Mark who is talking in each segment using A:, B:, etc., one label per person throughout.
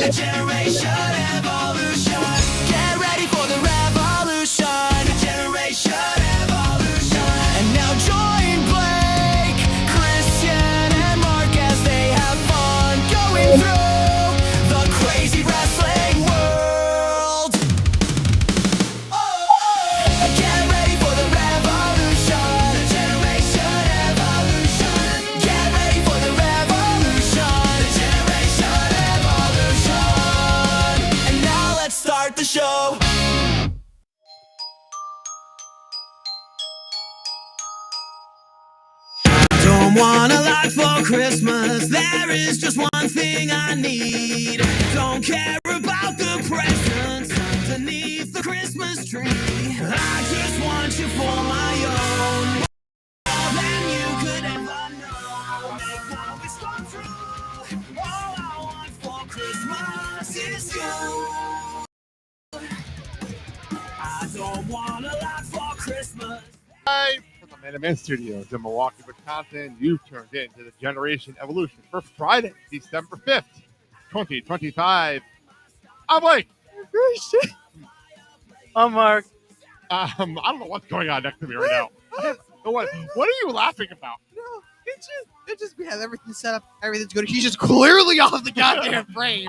A: The generation evolution. Get ready for the revolution. The generation evolution. And now join Blake, Christian, and Mark as they have fun going through the crazy wrestling world. Get ready for the revolution. The generation evolution. Get ready for the revolution. The generation evolution. And now let's start the show. Don't want a lot for Christmas. There is just one thing I need. Don't care about the presents underneath the Christmas tree. I just want you for my own. More than you could ever know. Make my wish come true. All I want for Christmas is you. I don't want a lot for Christmas.
B: Live from the Man to Man Studios in Milwaukee, Wisconsin, you've turned into the Generation Evolution for Friday, December 5th, 2025. I'm Blake.
C: I'm Mark.
B: I don't know what's going on next to me right now. What are you laughing about?
D: No, it just we have everything set up. Everything's good. He's just clearly off the goddamn frame.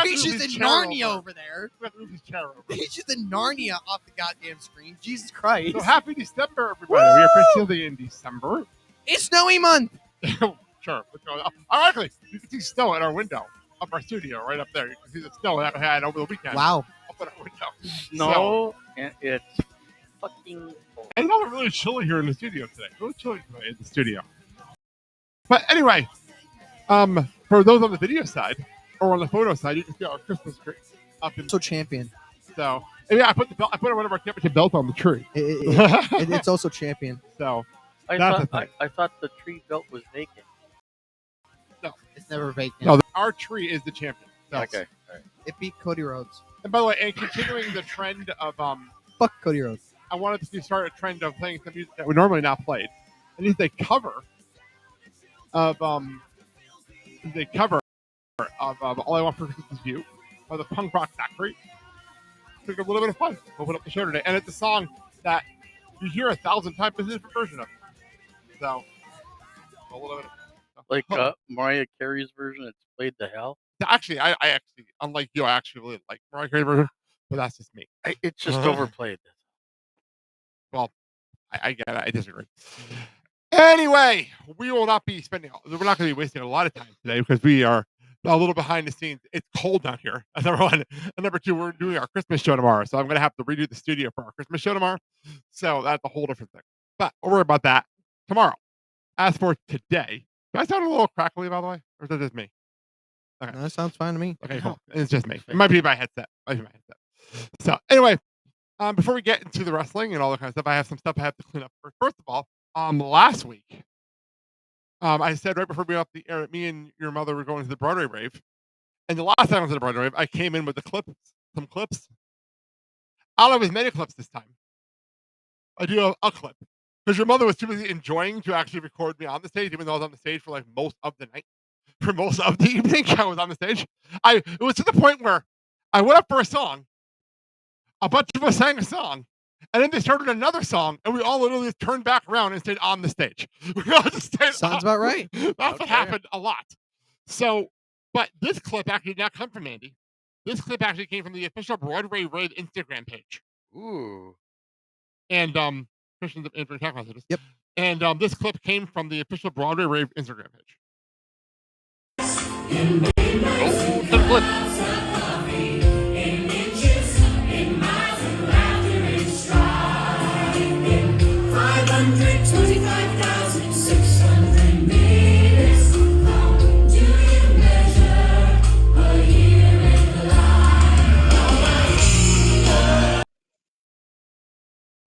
D: He's just in Narnia over there. He's just in Narnia off the goddamn screen. Jesus Christ.
B: So happy December, everybody. We are officially in December.
D: It's snowy month.
B: Sure. Let's go. Ironically, you can see snow at our window of our studio right up there. You can see the snow that we had over the weekend.
D: Wow.
B: Up at our window.
C: No, and it's fucking cold.
B: And it's really chilly here in the studio today. Really chilly today in the studio. But anyway, for those on the video side or on the photo side, you can see our Christmas tree up in.
D: So champion.
B: So and yeah, I put one of our championship belts on the tree.
D: It's also champion.
B: So
C: I
B: that's the
C: thought
B: thing.
C: I thought the tree belt was vacant.
D: It's never vacant.
B: No, our tree is the champion. So.
C: Okay. All right.
D: It beat Cody Rhodes.
B: And by the way, and continuing the trend of
D: Fuck Cody Rhodes.
B: I wanted to start a trend of playing some music that we normally not played. And it's a cover of All I Want for Christmas Is You by the Punk Rock Factory. Took a little bit of fun. Open up the show today. And it's a song that you hear 1,000 times. This is a different version of it. So a little bit of
C: Like Mariah Carey's version, it's played to hell.
B: Actually, I actually, unlike you, I actually really like Mariah Carey version, but that's just me.
C: It's just overplayed.
B: Well, I get it. I disagree. Anyway, we will not be spending. We're not going to be wasting a lot of time today because we are a little behind the scenes. It's cold down here. That's number one. And number two, we're doing our Christmas show tomorrow, so I'm going to have to redo the studio for our Christmas show tomorrow. So that's a whole different thing. But we'll worry about that tomorrow. As for today, do I sound a little crackly, by the way, or is that just me? Okay.
D: No, that sounds fine to me.
B: Okay, cool. It's just me. It might be my headset. So anyway, before we get into the wrestling and all that kind of stuff, I have some stuff I have to clean up first. First of all, last week, I said right before we went off the air that me and your mother were going to the Broadway rave. And the last time I was at the Broadway rave, I came in with some clips. I don't have as many clips this time. I do have a clip. Because your mother was too busy enjoying to actually record me on the stage, even though I was on the stage for like most of the night. For most of the evening, I was on the stage. It was to the point where I went up for a song. A bunch of us sang a song, and then they started another song, and we all literally just turned back around and stayed on the stage. We all just stayed
D: Sounds about right.
B: That's what happened a lot. So, but this clip actually did not come from Andy. This clip actually came from the official Broadway Rave Instagram page.
C: Ooh.
B: And Christian's in for text messages.
D: Yep.
B: And this clip came from the official Broadway Rave Instagram page.
C: Oh, the flip.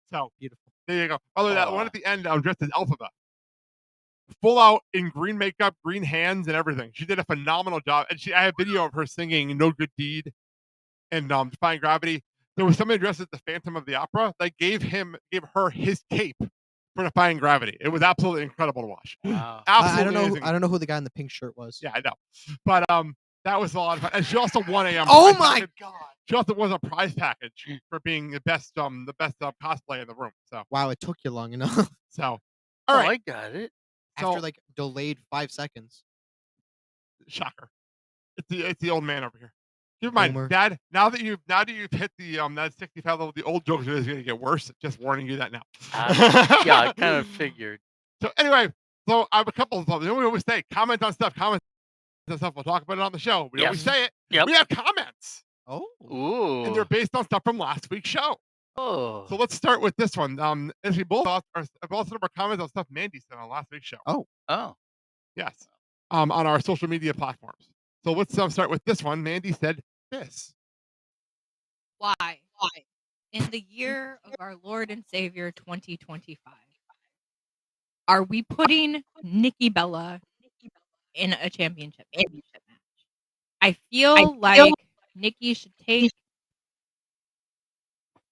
B: So beautiful. There you go. Although that one at the end, I'm dressed as Alphabet. Full out in green makeup, green hands, and everything. She did a phenomenal job. And I have video of her singing No Good Deed and Defying Gravity. There was somebody dressed as the Phantom of the Opera that gave her his cape for Defying Gravity. It was absolutely incredible to watch.
C: Wow.
B: Absolutely
D: I don't know.
B: amazing.
D: I don't know who the guy in the pink shirt was.
B: Yeah, I know. But That was a lot of fun. And she also won a
D: Oh
B: prize
D: my
B: package.
D: god!
B: She also won a prize package for being the best cosplay in the room. So
D: Wow, it took you long enough.
B: all
C: Oh,
B: right.
C: I got it.
B: So
D: After like delayed 5 seconds.
B: shocker. It's the old man over here. Keep in mind,
D: Boomer.
B: Dad. Now that you've hit the that 65 level, the old jokes are going to get worse. Just warning you that now.
C: Yeah, I kind of figured.
B: So anyway, so I have a couple of things. We always say comment on stuff. Comment on stuff. We'll talk about it on the show. We always
C: Yes.
B: say it.
C: Yep.
B: We have comments,
D: Oh.
B: and they're
C: Ooh.
B: based on stuff from last week's show.
C: Oh.
B: So let's start with this one. As we both our comments on stuff Mandy said on last week's show.
C: Oh.
B: Yes. On our social media platforms. So let's start with this one. Mandy said this.
E: Why? In the year of our Lord and Savior 2025, are we putting Nikki Bella in a championship match? I feel like Nikki should take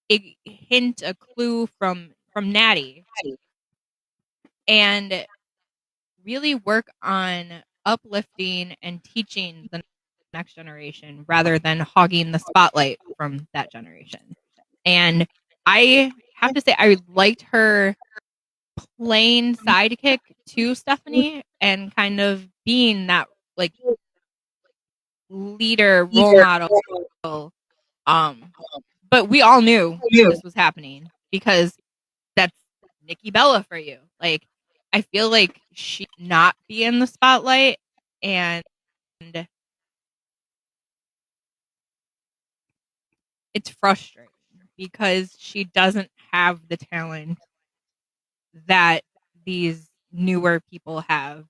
E: a hint, a clue from Natty, and really work on uplifting and teaching the next generation rather than hogging the spotlight from that generation. And I have to say, I liked her playing sidekick to Stephanie and kind of being that like leader, role model. But we all knew this was happening because that's Nikki Bella for you. Like, I feel like she not be in the spotlight, and it's frustrating because she doesn't have the talent that these newer people have,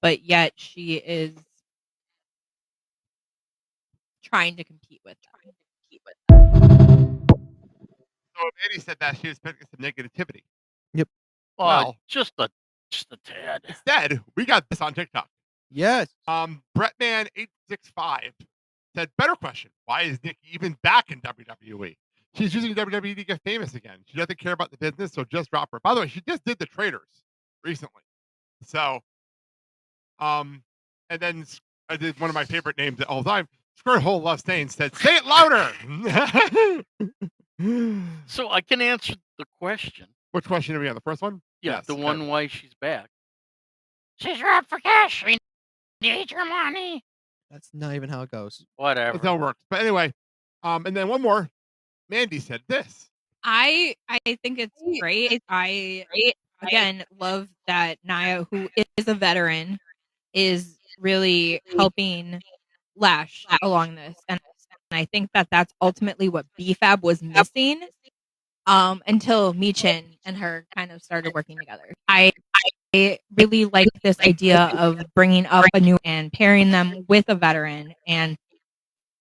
E: but yet she is trying to compete with them.
B: So Mandy said that she was expecting some negativity.
C: Well, just a tad.
B: Instead, we got this on TikTok.
D: Yes.
B: Brettman865 said, better question. Why is Nikki even back in WWE? She's using WWE to get famous again. She doesn't care about the business, so just drop her. By the way, she just did the Traders recently. So, and then I did one of my favorite names all the time. Squirt Hole Love Stain said, say it louder.
C: So I can answer the question.
B: Which question are we on? The first one?
C: Yeah,
B: Yes,
C: the
B: okay.
C: one why she's back. She's up for cash. We need your money.
D: That's not even how it goes.
C: Whatever.
B: That's how it works. But anyway, and then one more. Mandy said this.
E: I think it's great. I again love that Nia, who is a veteran, is really helping Lash along this, and I think that that's ultimately what BFAB was missing until Michin and her kind of started working together. I really like this idea of bringing up a new and pairing them with a veteran, and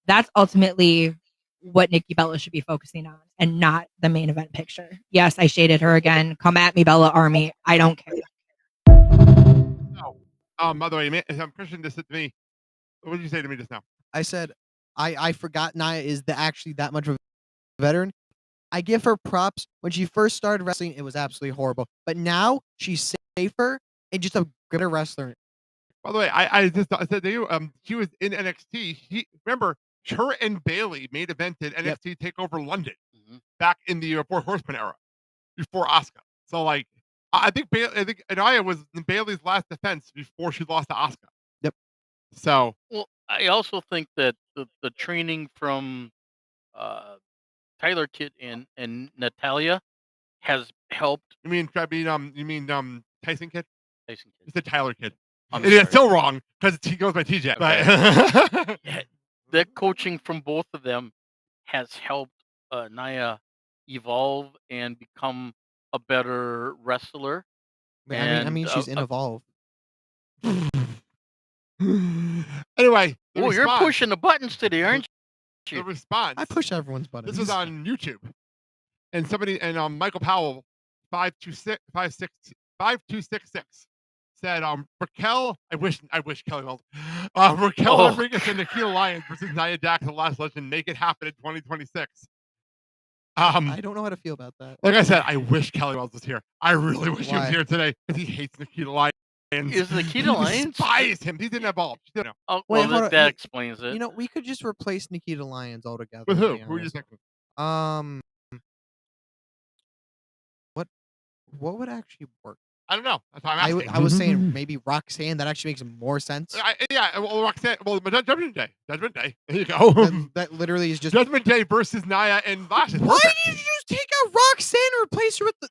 E: that's ultimately what Nikki Bella should be focusing on and not the main event picture. Yes, I shaded her again. Come at me, Bella Army. I don't care.
B: By the way, Christian just said to me, what did you say to me just now?
D: I said, I forgot Nia is actually that much of a veteran. I give her props. When she first started wrestling, it was absolutely horrible. But now she's safer and just a good wrestler.
B: By the way, I said to you, she was in NXT. Remember, her and Bailey made evented NXT Takeover London back in the Four Horsemen era before Asuka. So like, I think Nia was in Bailey's last defense before she lost to Asuka.
D: Yep.
B: So
C: well, I also think that the training from Tyler Kidd and Natalia has helped.
B: you mean Tyson Kidd?
C: Tyson Kidd.
B: It's the Tyler Kidd.
C: I'm
B: It is
C: sorry.
B: still wrong because he goes by TJ.
C: Okay.
B: But
C: That coaching from both of them has helped Nia evolve and become a better wrestler.
D: I mean, she's in Evolve.
B: Anyway,
C: oh, you're pushing the buttons today, aren't you?
B: The response.
D: I push everyone's buttons.
B: This was on YouTube, and somebody Michael Powell 5266 said Raquel. I wish Kelly Weld. Raquel Rodriguez and Nikita Lyons versus Nia Jax, the Last Legend. Make it happen in 2026.
D: I don't know how to feel about that.
B: Like I said, I wish Kelly Wells was here. I really wish he was here today because he hates Nikita Lyons.
C: Is Nikita
B: He
C: Lyons?
B: despised him. He didn't have balls. She didn't know.
C: Oh,
D: Wait,
C: well,
D: hold on.
C: that explains it.
D: You know, we could just replace Nikita Lyons altogether.
B: With
D: to
B: who?
D: be
B: Who are you
D: honest.
B: thinking?
D: What would actually work?
B: I don't know. That's why I'm asking.
D: I was saying maybe Roxanne. That actually makes more sense.
B: Yeah, well, Roxanne. Well, Judgment Day. Judgment Day. There you go.
D: that literally is just.
B: Judgment Day versus Nia and Lash. Is
D: Why
B: perfect.
D: did you just take out Roxanne and replace her with the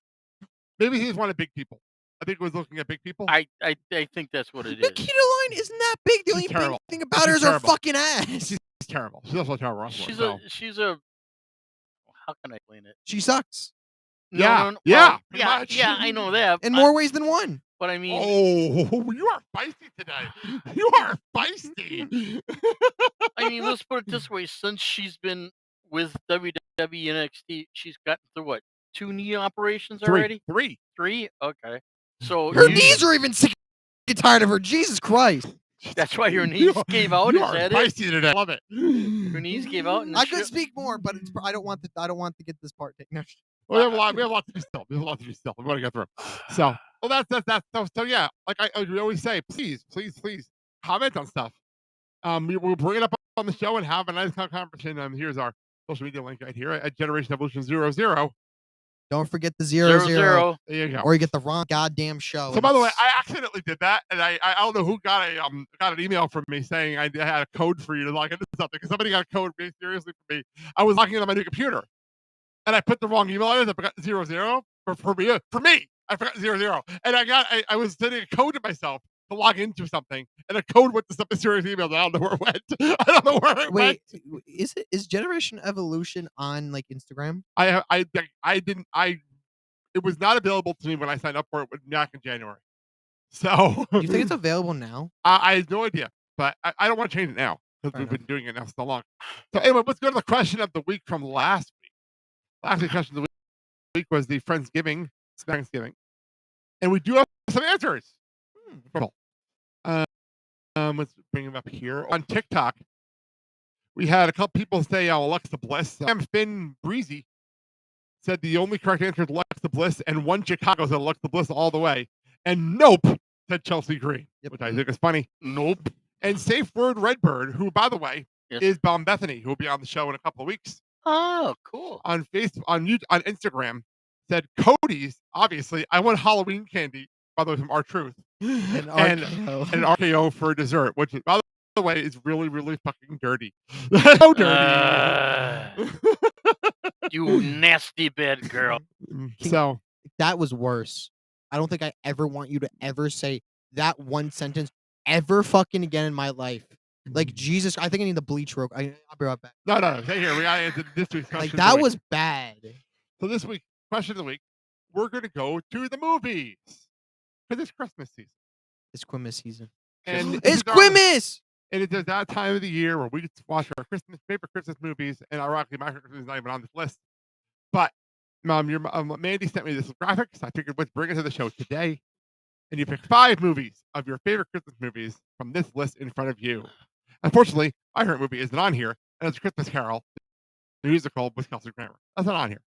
B: Maybe he just wanted big people. I think he was looking at big people.
C: I think that's what it is.
D: Nikita Lyons isn't that big. The
B: She's
D: only
B: terrible.
D: big thing about her is her
B: terrible.
D: fucking ass.
B: She's terrible. She's also a terrible wrestler.
C: She's a. How can I explain it?
D: She sucks
B: Yeah,
C: No,
B: yeah,
C: well, yeah,
B: much.
C: yeah. I know that.
D: in more ways than one.
C: But I mean,
B: Oh, you are feisty today. You are feisty.
C: I mean, let's put it this way: since she's been with WWE NXT, she's gotten through what, 2 knee operations already?
B: Three.
C: 3? Okay. So
D: Her
C: you-
D: knees are even sick. Get tired of her. Jesus Christ.
C: that's why your knees gave out.
B: You
C: Is
B: are
C: that it?
B: feisty today. Love it.
C: Your knees gave out, and
D: I could speak more, but it's, I don't want to get this part taken.
B: Well, we have a lot. We have a lot to do still. We have a lot to do still. We want to get through. So, well, that's so yeah. Like we always say, please comment on stuff. We'll bring it up on the show and have a nice conversation. Here's our social media link right here at Generation Evolution 00.
D: Don't forget the
C: 0
D: 00.
C: 0.
B: There you go.
D: Or you get the wrong goddamn show.
B: So by the way, I accidentally did that, and I don't know who got an email from me saying I had a code for you to log into something because somebody got a code very seriously for me. I was logging into my new computer, and I put the wrong email in. I forgot 00 for me. For me, I forgot 00, and I was sending a code to myself to log into something, and a code went to some mysterious email that I don't know where it went. I don't know where it went.
D: Wait, is Generation Evolution on like Instagram?
B: I didn't. It was not available to me when I signed up for it back in January. So
D: Do you think it's available now?
B: I have no idea, but I don't want to change it now because we've been doing it now so long. So anyway, let's go to the question of the week from last week. Last week's question of the week was the Friendsgiving, Thanksgiving, and we do have some answers. Let's bring them up here on TikTok. We had a couple people say Alexa Bliss. Sam Finn Breezy said the only correct answer is Alexa Bliss, and one Chicago said Alexa Bliss all the way. And nope said Chelsea Green, which I think is funny.
C: Nope.
B: And Safe Word Redbird, who, by the way,
C: Yes.
B: is Bomb Bethany, who will be on the show in a couple of weeks.
C: Oh, cool.
B: On Facebook, on Instagram, said Cody's, obviously, I want Halloween candy, by the way, from R-Truth.
D: And
B: and
D: RKO.
B: an RKO for dessert, which, by the way, is really, really fucking dirty. So dirty.
C: You nasty bad girl.
B: So
D: That was worse. I don't think I ever want you to ever say that one sentence ever fucking again in my life. Like Jesus, I think I need the bleach rope. I'll be right back.
B: no. Stay here. We got to answer this week's question.
D: Like
B: of the
D: that
B: week.
D: was bad.
B: So this week, question of the week, we're going to go to the movies because it's Christmas season.
D: It's Quimus season.
B: And
D: It's Quimus.
B: And it's that time of the year where we get to watch our favorite Christmas movies. And ironically, my Christmas is not even on this list. But Mandy sent me this graphic, so I figured let's bring it to the show today. And you pick 5 movies of your favorite Christmas movies from this list in front of you. Unfortunately, my favorite movie isn't on here, and it's Christmas Carol, the musical with Kelsey Grammer. That's not on here.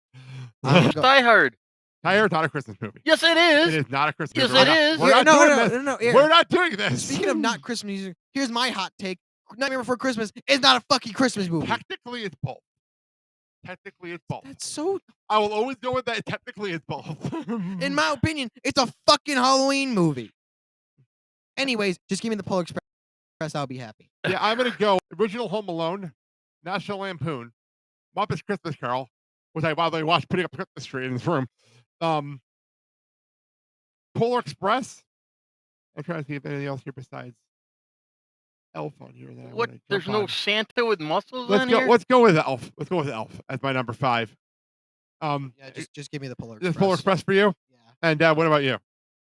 C: Die Hard.
B: Die Hard's not a Christmas movie.
C: Yes, it is.
B: It is not a Christmas
C: Yes,
B: movie.
C: it is.
B: We're not doing this.
D: No.
B: We're not doing this.
D: Speaking of not Christmas music, here's my hot take. Nightmare Before Christmas is not a fucking Christmas movie.
B: Technically, it's both.
D: That's so.
B: I will always go with that. Technically, it's both.
D: In my opinion, it's a fucking Halloween movie. Anyways, just give me the Polar Express. I'll be happy.
B: Yeah, I'm gonna go original Home Alone, National Lampoon, Muppets Christmas Carol, which I by the way watched putting up a Christmas tree in this room. Polar Express. I'm trying to see if anything else here besides Elf on here. That I
C: What?
B: wanna
C: There's
B: jump
C: no
B: on.
C: Santa with muscles
B: Let's
C: on
B: go.
C: here?
B: Let's go with Elf. Let's go with Elf as my number 5.
D: Yeah, just give me the Polar
B: Is
D: Express.
B: Polar Express for you?
D: Yeah.
B: And what about you?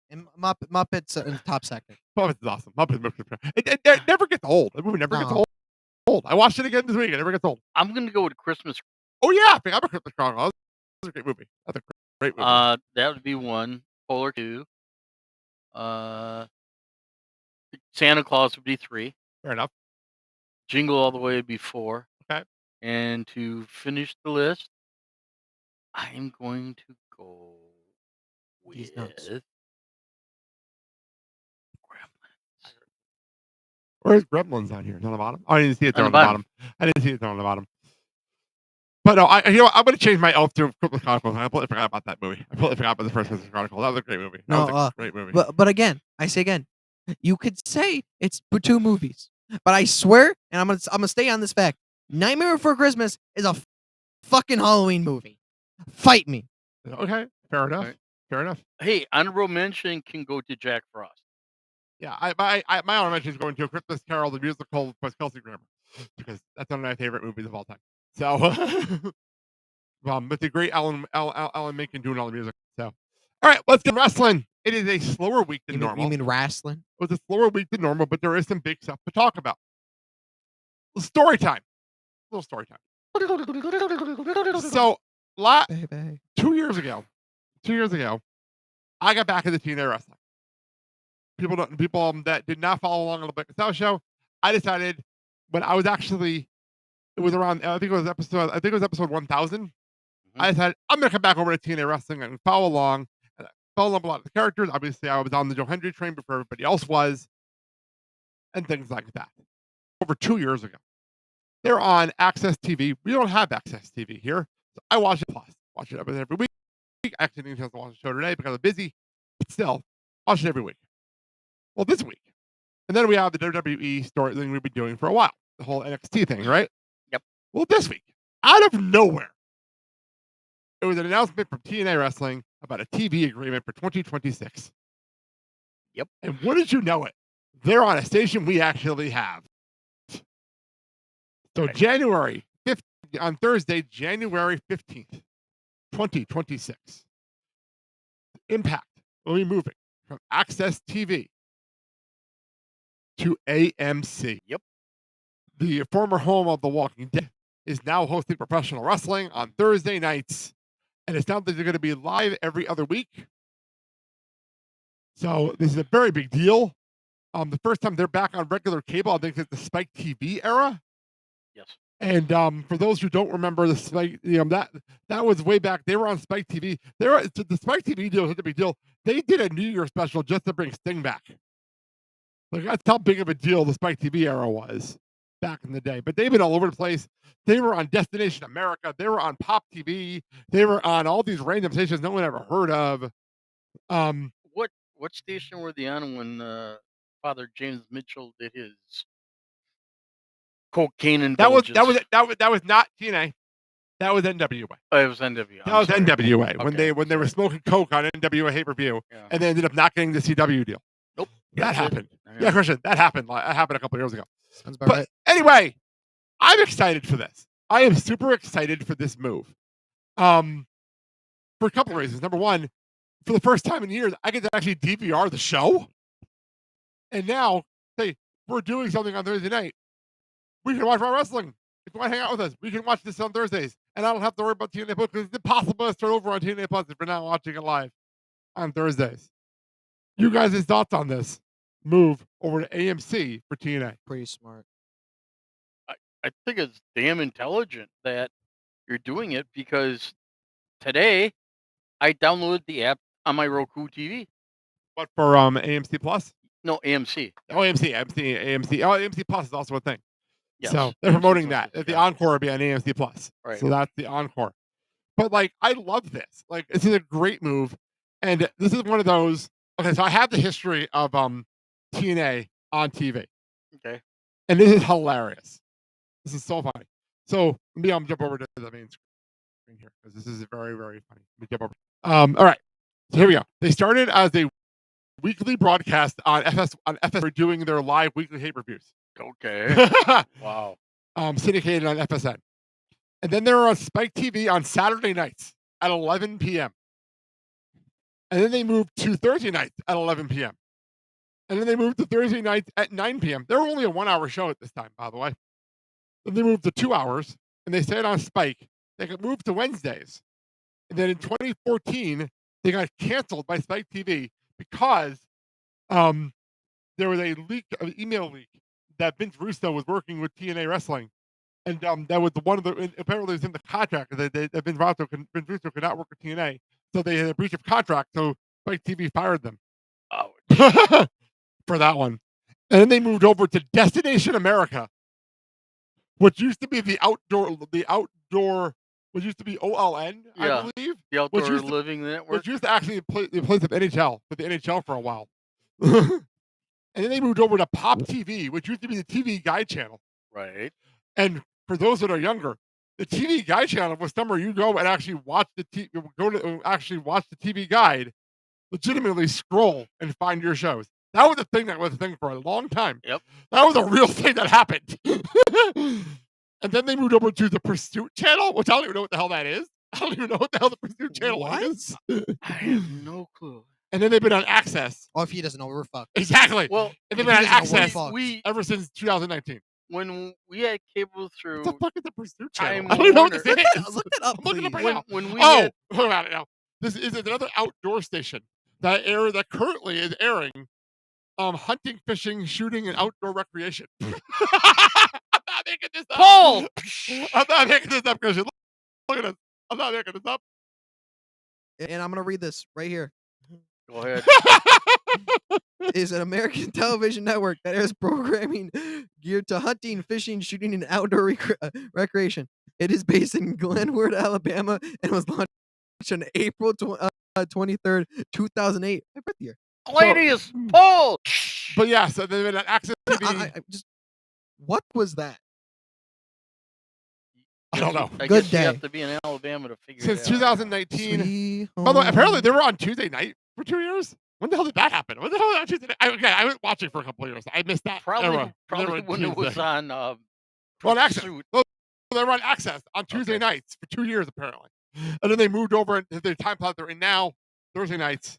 D: And Muppets in the top second.
B: Muppets is awesome. It never gets old. The movie never gets
D: No.
B: old. I watched it again this week. It never gets old.
C: I'm gonna go with Christmas.
B: Oh yeah, I'm a Christmas Carol. That's a great movie. That's a great movie.
C: That would be 1. Polar 2. Santa Claus would be 3.
B: Fair enough.
C: Jingle All the Way would be 4.
B: Okay.
C: And to finish the list, I'm going to go
D: He's nuts.
C: with
B: Where's Gremlins on here? It's on the bottom. Oh, I didn't see it there
C: On
B: on
C: the
B: the
C: bottom.
B: bottom. I didn't see it there on the bottom. But no, I'm going to change my elf to Christmas Chronicles. I completely forgot about that movie. I completely forgot about the first Christmas Chronicles. That was a great movie. That was a great movie.
D: But again, I say again, you could say it's two movies, but I swear, and I'm gonna stay on this fact: Nightmare Before Christmas is a fucking Halloween movie. Fight me.
B: Okay, fair enough.
C: Right.
B: Fair enough.
C: Hey, honorable mention can go to Jack Frost.
B: Yeah, my honorable mention is going to A Christmas Carol, the musical by Kelsey Grammer, because that's one of my favorite movies of all time. So, with the great Alan Menken doing all the music. So, all right, let's get wrestling. It is a slower week than normal.
D: You mean wrestling?
B: It was a slower week than normal, but there is some big stuff to talk about. Story time. A little story time. So, 2 years ago, I got back into TNA wrestling. People that did not follow along on the Black and South show, I decided when I was actually, it was around, I think it was episode 1000. I decided I'm gonna come back over to TNA wrestling and follow along. And I fell in love with a lot of the characters. Obviously, I was on the Joe Hendry train before everybody else was, and things like that. Over 2 years ago, they're on Access TV. We don't have Access TV here, so I watch it plus. Watch it every week. I actually didn't have to watch the show today because I'm busy, but still, watch it every week. Well, this week. And then we have the WWE story thing we've been doing for a while. The whole NXT thing, right?
C: Yep.
B: Well, this week, out of nowhere, it was an announcement from TNA Wrestling about a TV agreement for 2026.
C: Yep.
B: And wouldn't you know it? They're on a station we actually have. So
C: Okay.
B: January 5th, on Thursday, January 15th, 2026, Impact will be moving from Access TV to AMC.
C: Yep.
B: The former home of The Walking Dead is now hosting professional wrestling on Thursday nights, and it's now that they're going to be live every other week. So this is a very big deal. The first time they're back on regular cable, I think it's the Spike TV era.
C: Yes.
B: And for those who don't remember the Spike, that was way back. They were on Spike TV. The Spike TV deal was such a big deal. They did a New Year special just to bring Sting back. Like that's how big of a deal the Spike TV era was back in the day. But they've been all over the place. They were on Destination America. They were on Pop TV. They were on all these random stations no one ever heard of.
C: What station were they on when Father James Mitchell did his cocaine indulgence?
B: That was not TNA. That was NWA.
C: Oh, it was NWA.
B: That was NWA
C: Okay,
B: when they were smoking coke on NWA pay-per-view,
C: Yeah.
B: and they ended up not getting the CW deal.
C: Nope.
B: That
C: That's it.
B: happened.
C: Yeah.
B: Yeah, Christian, that happened. That happened a couple years ago.
D: Sounds about
B: But
D: right.
B: anyway, I'm excited for this. I am super excited for this move. For a couple of reasons. Number one, for the first time in years, I get to actually DVR the show. And now, say, we're doing something on Thursday night. We can watch Raw Wrestling. If you want to hang out with us, we can watch this on Thursdays. And I don't have to worry about TNA Plus because it's impossible to start over on TNA Plus if we're not watching it live on Thursdays. You guys' thoughts on this move over to AMC for TNA?
D: Pretty smart.
C: I think it's damn intelligent that you're doing it because today I downloaded the app on my Roku TV.
B: What for AMC Plus?
C: No, AMC.
B: Oh, AMC. Oh, AMC Plus is also a thing.
C: Yes.
B: So they're
C: AMC
B: promoting
C: Plus
B: that.
C: is
B: The
C: good.
B: Encore will be on AMC Plus.
C: Right.
B: So that's the Encore. But like, I love this. Like, this is a great move. And this is one of those. Okay, so I have the history of TNA on TV.
C: Okay.
B: And this is hilarious. This is so funny. So let me jump over to the main screen here because this is very, very funny. Let me jump over. All right. So here we go. They started as a weekly broadcast on FS. They're doing their live weekly pay-per-views.
C: Okay. Wow.
B: Syndicated on FSN. And then they were on Spike TV on Saturday nights at 11 p.m. And then they moved to Thursday nights at 11 p.m. And then they moved to Thursday nights at 9 p.m. They were only a 1 hour show at this time, by the way. Then they moved to 2 hours and they stayed on Spike. They got moved to Wednesdays. And then in 2014, they got canceled by Spike TV because there was a leak, an email leak that Vince Russo was working with TNA Wrestling. And that was one of the, apparently it was in the contract that Vince Russo could not work with TNA. So they had a breach of contract. So Spike TV fired them
C: Oh,
B: for that one. And then they moved over to Destination America, which used to be the outdoor, which used to be OLN,
C: Yeah,
B: I believe.
C: the Outdoor
B: used to-
C: Living Network.
B: Which used to actually play the place of NHL, for the NHL for a while. And then they moved over to Pop TV, which used to be the TV Guide channel.
C: Right.
B: And for those that are younger, the TV Guide channel was somewhere you go and actually watch actually watch the TV Guide, legitimately scroll and find your shows. That was a thing for a long time.
C: Yep.
B: That was a real thing that happened. And then they moved over to the Pursuit channel, which I don't even know what the hell that is. I don't even know what the hell the Pursuit channel is.
C: I have no clue.
B: And then they've been on Access.
D: Oh, if he doesn't know, we're fucked.
B: Exactly.
C: Well,
B: and they've
D: if
B: been
D: he
B: on
D: doesn't know, we're
B: Access
D: fucked.
B: ever since 2019.
C: When we had cable
B: What the
C: through
B: fuck is the Pursuit channel?
C: Time
B: I don't even know what
C: Warner.
B: this is.
D: Look that up,
B: I'm looking it up
D: please.
B: right now.
C: when we
B: Oh,
C: had
B: hold on now. This is another outdoor station that currently is airing hunting, fishing, shooting, and outdoor recreation. I'm not making this up.
C: Paul.
B: I'm not making this up, Christian. Look at this. I'm not making this up.
D: And I'm gonna read this right here.
C: Go ahead.
D: Is an American television network that airs programming geared to hunting, fishing, shooting, and outdoor recreation. It is based in Glenwood, Alabama, and was launched on April 23rd, 2008. My birth year.
C: Ladies, Paul.
B: But yeah, so they've been on Access TV.
D: I just, what was that?
B: I don't know.
C: I
D: Good
C: guess
D: day.
C: you have to be in Alabama to figure
B: Since
C: it out.
B: 2019.
D: Sweet
B: By the way, apparently
D: home.
B: they were on Tuesday night for 2 years. When the hell did that happen? When the hell was on Tuesday night? I was watching for a couple of years. I missed that.
C: Probably
B: They were on
C: when it was
B: Tuesday.
C: on
B: on Access.
C: Pursuit.
B: They were on Access on Tuesday
C: Okay.
B: nights for 2 years apparently, and then they moved over into the time slot they're in now, Thursday nights,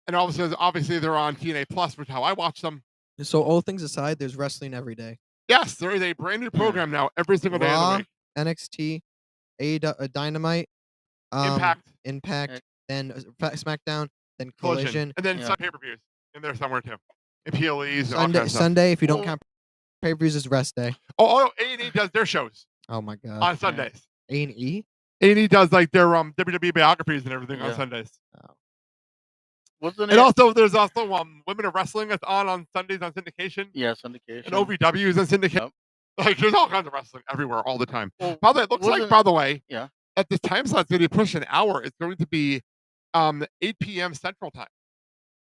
B: and obviously they're on TNA Plus, which is how I watch them.
D: So all things aside, there's wrestling every day.
B: Yes, there is a brand new program now every single day of the
D: Raw,
B: week.
D: NXT, Dynamite, Impact, then SmackDown, then Collision.
B: And then
C: Yeah.
B: some pay-per-views in there somewhere too, and PLEs and all
D: Sunday,
B: kinds of stuff.
D: Sunday, if you don't
C: Well-
D: count pay-per-views, is rest day.
B: Oh, A&E does their shows
D: Oh my god.
B: on Sundays.
D: A&E?
B: A&E does like their WWE biographies and everything on
C: Yeah.
B: Sundays.
C: Wasn't
B: And
C: it?
B: also, there's also Women of Wrestling that's on Sundays on syndication.
C: Yeah, syndication.
B: And OVW is on syndication.
C: Yep.
B: Like, there's all kinds of wrestling everywhere all the time.
C: Well,
B: By the way, it looks like,
C: wasn't-
B: by the way,
C: Yeah.
B: at this time slot, it's going to be pushed an hour. It's going to be 8 p.m. Central Time.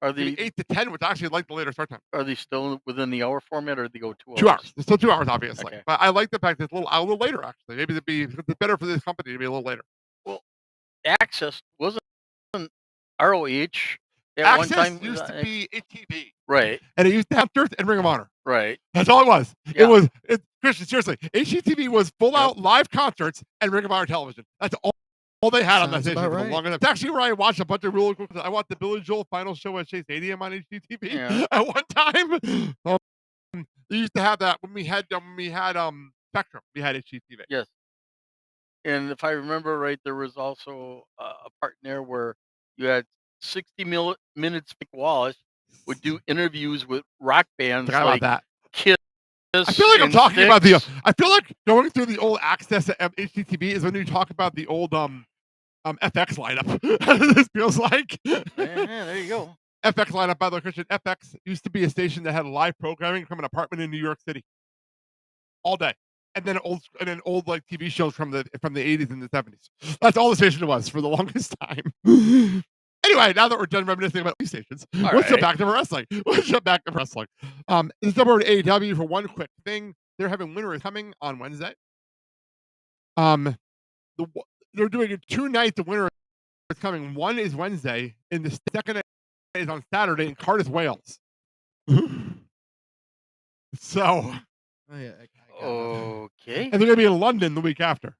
C: Are
B: It's gonna be
C: they
B: 8 to 10, which I actually like the later start time.
C: are they still within the hour format, or do they go 2 hours?
B: 2 hours. It's still 2 hours, obviously.
C: Okay.
B: But I like the fact that it's a little later, actually. Maybe it's better for this company to be a little later.
C: Access wasn't ROH at
B: Access
C: one time.
B: used to be HTV.
C: Right,
B: And it used to have Dirt and Ring of Honor.
C: right.
B: That's all it was.
C: Yeah.
B: Christian, seriously, HGTV was full out live concerts and Ring of Honor television. That's all they had on that
D: Sounds
B: station
D: about
B: for
D: right.
B: long enough. It's actually where I watched a bunch of really cool. I watched the Billy Joel final show at Shea Stadium on HGTV
C: Yeah.
B: at one time. They used to have that when we had Spectrum. We had HGTV.
C: Yes. And if I remember right, there was also a part in there where you had 60 minutes. Mick Wallace would do interviews with rock bands
B: Forgot
C: like
B: about that.
C: Kiss.
B: I feel like I'm
C: and
B: talking about
C: Styx.
B: I feel like going through the old Access at HGTV is when you talk about the old FX lineup. This feels like.
C: Yeah, there you go.
B: FX lineup, by the way, Christian. FX used to be a station that had live programming from an apartment in New York City, all day, and then old like TV shows from the 80s and the 70s. That's all the station was for the longest time. Anyway, now that we're done reminiscing about these stations, let's jump back to wrestling. This is over at AEW for one quick thing. They're having Winter is Coming on Wednesday. They're doing it 2 nights of Winter is Coming. One is Wednesday, and the second is on Saturday in Cardiff, Wales. So,
D: Oh, yeah, I got nothing.
C: Okay.
B: and they're going to be in London the week after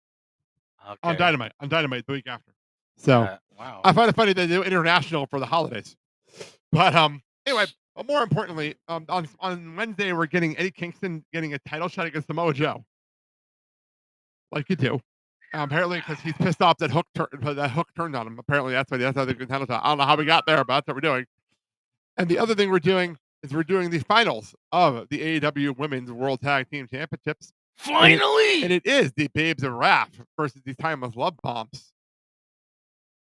B: on
C: Okay.
B: Dynamite. The week after. So,
C: Wow.
B: I find it funny they do international for the holidays. But anyway, more importantly, on Wednesday we're getting Eddie Kingston getting a title shot against Samoa Joe, like you do. Apparently, because he's pissed off that Hook turned on him. Apparently, that's how they get the title shot. I don't know how we got there, but that's what we're doing. And the other thing we're doing is we're doing the finals of the AEW Women's World Tag Team Championships.
C: Finally.
B: And it is the Babes of Wrath versus the Timeless Love Bombs.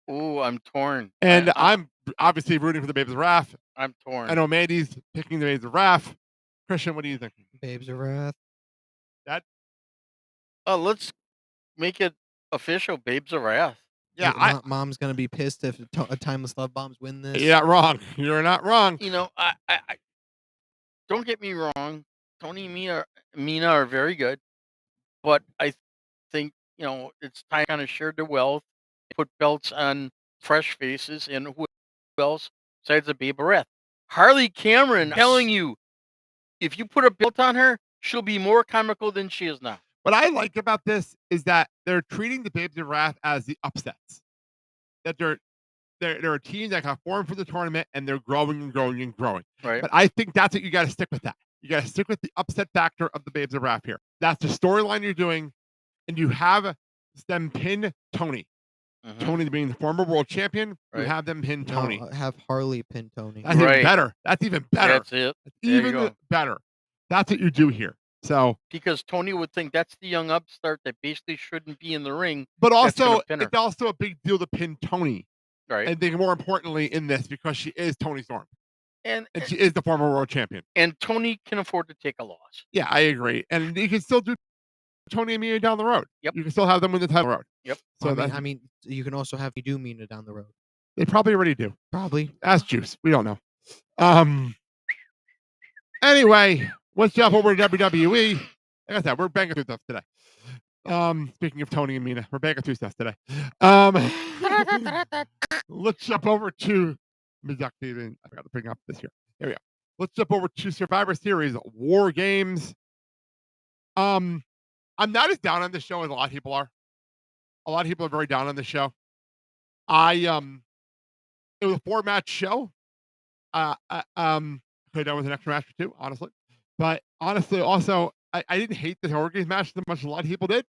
C: Oh, I'm torn.
B: And I'm obviously rooting for the Babes of Wrath.
C: I'm torn.
B: I know Mandy's picking the Babes of Wrath. Christian, what do you think?
D: Babes of Wrath.
B: That
C: Let's make it official. Babes of Wrath.
B: yeah,
D: Mom's gonna be pissed if Timeless Love Bombs win this.
B: you're not wrong. You're not wrong.
C: You know, I don't get me wrong. Tony and Mina are very good, but I think it's time kind of shared the wealth, put belts on fresh faces, and who else besides the Babe of Wrath? Harley Cameron. I'm telling you, if you put a belt on her, she'll be more comical than she is now.
B: What I like about this is that they're treating the Babes of Wrath as the upsets. That they're a team that got formed for the tournament and they're growing and growing and growing.
C: Right.
B: But I think that's what you got to stick with. That you got to stick with the upset factor of the Babes of Wrath here. That's the storyline you're doing, and you have them pin Tony.
C: Mhm.
B: Tony being the former world champion, you
C: Right.
B: have them pin Tony.
D: No, have Harley pin Tony.
B: That's even
C: Right.
B: better. That's even better.
C: That's it.
B: That's
C: There you
B: even
C: go.
B: better. That's what you do here. So,
C: Because Tony would think that's the young upstart that basically shouldn't be in the ring.
B: but
C: That's gonna
B: also
C: pin her.
B: it's also a big deal to pin Tony.
C: Right.
B: I think more importantly in this because she is Tony Storm
C: And
B: and she is the former world champion.
C: and Tony can afford to take a loss.
B: Yeah, I agree. And you can still do Tony and Mia down the road.
C: Yep.
B: You can still have them win the title road.
C: Yep.
B: So
D: I mean, you can also have do Mina down the road.
B: they probably already do.
D: Probably.
B: Ask Juice. We don't know. Anyway, let's jump over to WWE. Like I said, we're banging through stuff today. Speaking of Tony and Mina, we're banging through stuff today. Let's jump over to I forgot to bring up this here. There we go. Let's jump over to Survivor Series War Games. I'm not as down on this show as a lot of people are. A lot of people are very down on this show. It was a 4-match show. Could have done with an extra match or two, honestly. But honestly, also, I didn't hate the War Games match as much as a lot of people did.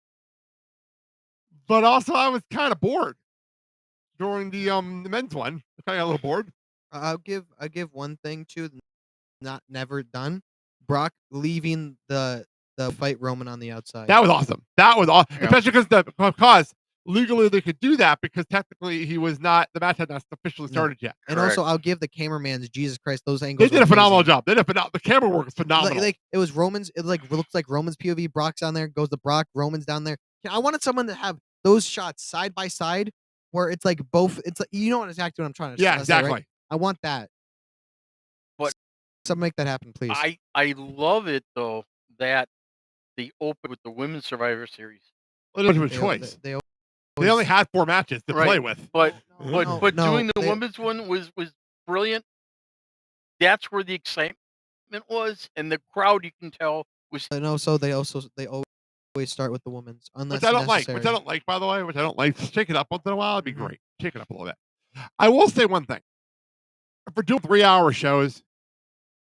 B: But also, I was kind of bored during the men's one. I kind of got a little bored.
D: I'll give one thing too, never done. Brock leaving the fight Roman on the outside.
B: That was awesome. That was awesome,
C: Yeah.
B: especially because legally they could do that because technically the match had not officially started yet.
D: And
C: Correct.
D: also, I'll give the cameraman's Jesus Christ those angles.
B: They did a
D: were
B: phenomenal
D: amazing.
B: job. The camera work is phenomenal.
D: Like it was Roman's. It looks like Roman's POV. Brock's down there. Goes to Brock. Roman's down there. I wanted someone to have those shots side by side where it's like both. It's like you know exactly what I'm trying to
B: yeah,
D: say,
B: exactly.
D: right? I want that.
C: But
D: Something make that happen, please.
C: I love it though that they open with the Women's Survivor Series.
B: Well, it was a
D: They-
B: choice.
D: They,
B: They only had 4 matches to
C: Right.
B: play with.
C: But
D: No,
C: but
D: no,
C: doing the
D: they-
C: women's one was brilliant. That's where the excitement was, and the crowd you can tell was
D: no. So they always start with the women's unless
B: Which I don't
D: necessary.
B: like. Which I don't like, by the way. Which I don't like. Just shake it up once in a while. It'd be
D: Mhm.
B: great. Shake it up a little bit. I will say one thing. If we're doing 3-hour shows,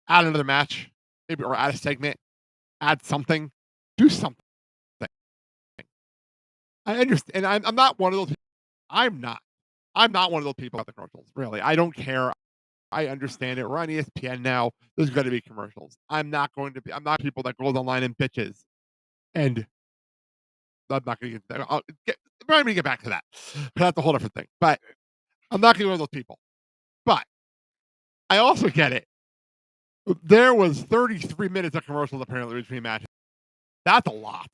B: add another match, maybe, or add a segment, add something, do something. I understand. I'm not one of those. I'm not one of those people about the commercials. Really, I don't care. I understand it. We're on ESPN now. There's going to be commercials. I'm not people that goes online and bitches. And I'm not going to get that. Remind me to get back to that. That's a whole different thing. But I'm not going to be one of those people. But I also get it. There was 33 minutes of commercials apparently between matches. That's a lot.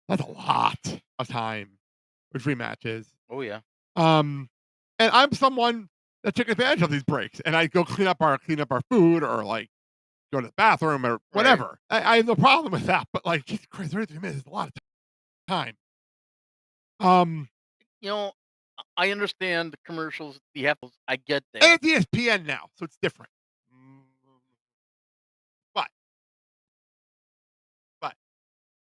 B: That's a lot of time between matches.
C: oh yeah.
B: And I'm someone that took advantage of these breaks, and I go clean up our food or like go to the bathroom or whatever. I have no problem with that, but like, Jesus Christ, 33 minutes is a lot of time.
C: You know, I understand the commercials. I get that.
B: And it's ESPN now, so it's different. But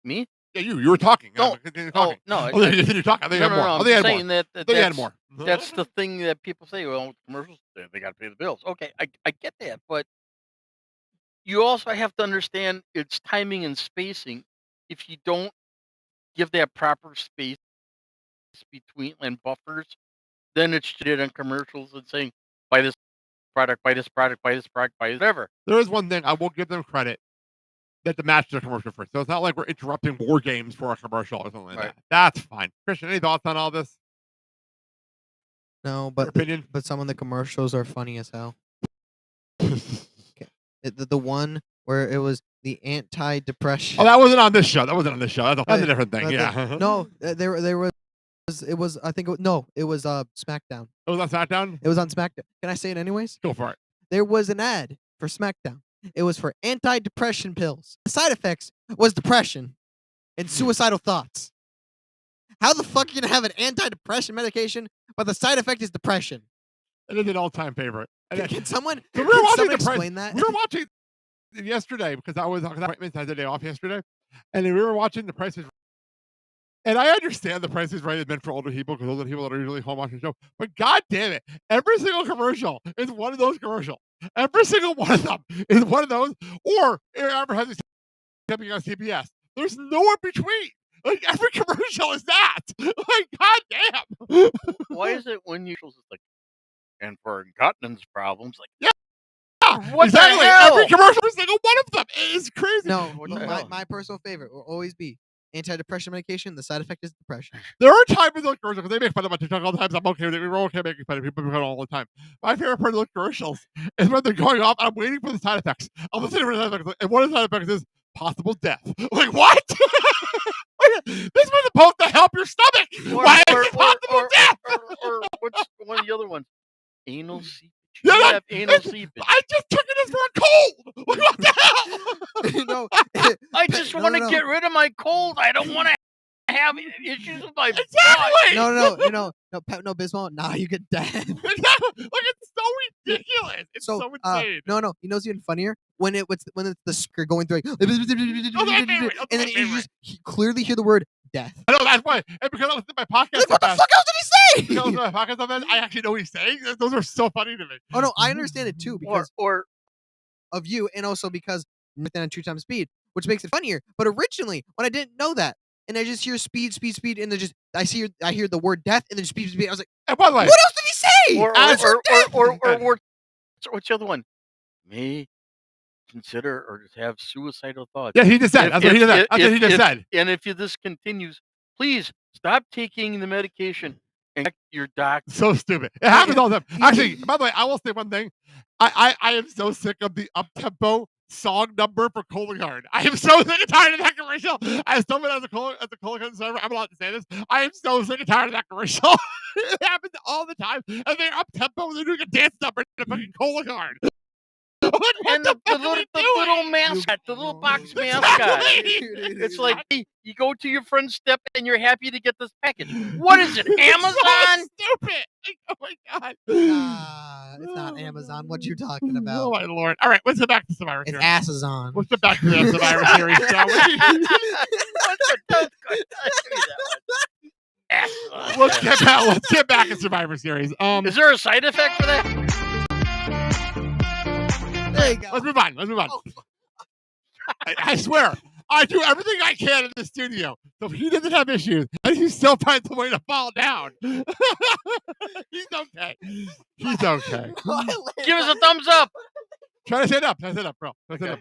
C: Me?
B: yeah, you were talking.
C: No.
B: Continue
C: Oh
B: talking.
C: no.
B: Oh, you're talking. I think you had more. I
C: I'm
B: think you had
C: saying
B: more.
C: that
B: I think you had
C: that's
B: more.
C: that's the thing that people say. Well, commercials they got to pay the bills. Okay, I get that, but you also have to understand its timing and spacing. If you don't give that proper space between and buffers, then it's shit on commercials and saying buy this product, buy this product, buy this product, buy whatever.
B: There is one thing I will give them credit that the matches are commercial free. So it's not like we're interrupting War Games for a commercial or something like
C: Right.
B: that. That's fine. Christian, any thoughts on all this?
D: No,
B: Your
D: but
B: opinion?
D: but some of the commercials are funny as hell. The one where it was the anti-depression.
B: Oh, that wasn't on this show. That wasn't on this show. That's a different thing. Yeah.
D: No, there was. It was. I think. It was SmackDown.
B: It was on SmackDown.
D: It was on SmackDown. Can I say it anyways?
B: Go for it.
D: There was an ad for SmackDown. It was for anti-depression pills. The side effects was depression and suicidal thoughts. How the fuck are you gonna have an anti-depression medication, but the side effect is depression?
B: It is an all-time favorite.
D: Can someone,
B: So we were watching
D: someone explain that?
B: We were watching yesterday because I was on appointments. I had the day off yesterday, and we were watching The Price is. And I understand The Price is Right is meant for older people because older people that are usually home watching the show. But god damn it, every single commercial is one of those commercials. Every single one of them is one of those, or advertising coming on CBS. There's no in between. Like every commercial is that. Like god damn.
C: Why is it when you it's like, and for incontinence problems, like
B: Yeah,
C: what the
B: exactly.
C: hell?
B: Every commercial, every single one of them is crazy.
D: No,
C: What the hell?
D: my personal favorite will always be anti-depression medication. The side effect is depression.
B: There are times in those commercials because they make fun of my TikTok all the time. So I'm okay with it. We're okay making fun of people make fun all the time. My favorite part of those commercials is when they're going off. I'm waiting for the side effects. I'm listening for the side effects, and one of the side effects is possible death. Like what? This was supposed to help your stomach. Why is it possible death?
C: Or what's one of the other ones? Anal seepage.
B: Yeah,
C: You
B: like,
C: have anal seepage.
B: I just took it as for a cold. Like, what the hell?
D: No,
C: I just
D: no,
C: want to
D: no.
C: get rid of my cold. I don't want to have issues with my butt.
B: Exactly.
D: no, Pepto Bismol. Nah, you get dead.
B: Like it's so ridiculous. It's so insane.
D: No. You know what's even funnier? When it's the speaker going through, like,
B: my favorite. That's
D: and then
B: my
D: you
B: favorite.
D: just clearly hear the word death.
B: I know that's why. And because I listen to my podcast,
D: Like, what the
B: so fast,
D: fuck else did he
B: because I
D: say?
B: listen to my podcast so fast, I actually know what he's saying. Those are so funny to me.
D: Oh no, I understand it too because
C: Or
D: of you, and also because within a 2x speed, which makes it funnier. But originally, when I didn't know that, and I just hear speed, and then just I hear the word death, and then speed. I was like,
B: And by the way,
D: what else did he say?
C: what's the other one? May consider or just have suicidal thoughts.
B: yeah, he just said. That's what he just said. That's what he just said.
C: And if this continues, please stop taking the medication and check your doctor.
B: So stupid. It happens all the time. Actually, by the way, I will say one thing. I am so sick of the up-tempo song number for Cologuard. I am so sick and tired of that commercial. As someone as a Cologuard server, I'm allowed to say this. I am so sick and tired of that commercial. It happens all the time. And they're up-tempo and they're doing a dance number to fucking Cologuard.
C: And the little mascot, the little box mascot. It's like, hey, you go to your friend's step and you're happy to get this package. What is it, Amazon?
B: So stupid. Oh my god.
D: It's not Amazon. What you talking about?
B: Oh my lord. All right, let's get back to Survivor
D: It's
B: Series.
D: Amazon.
B: Let's get back to the Survivor Series, shall we? Let's get back to Survivor Series.
C: Is there a side effect for that?
D: There you go.
B: Let's move on.
D: Oh,
B: I swear, I do everything I can in the studio so he doesn't have issues, and he still finds a way to fall down. He's okay. He's okay.
C: Give us a thumbs up.
B: Try to stand up. Try to stand up, bro. Try to stand up.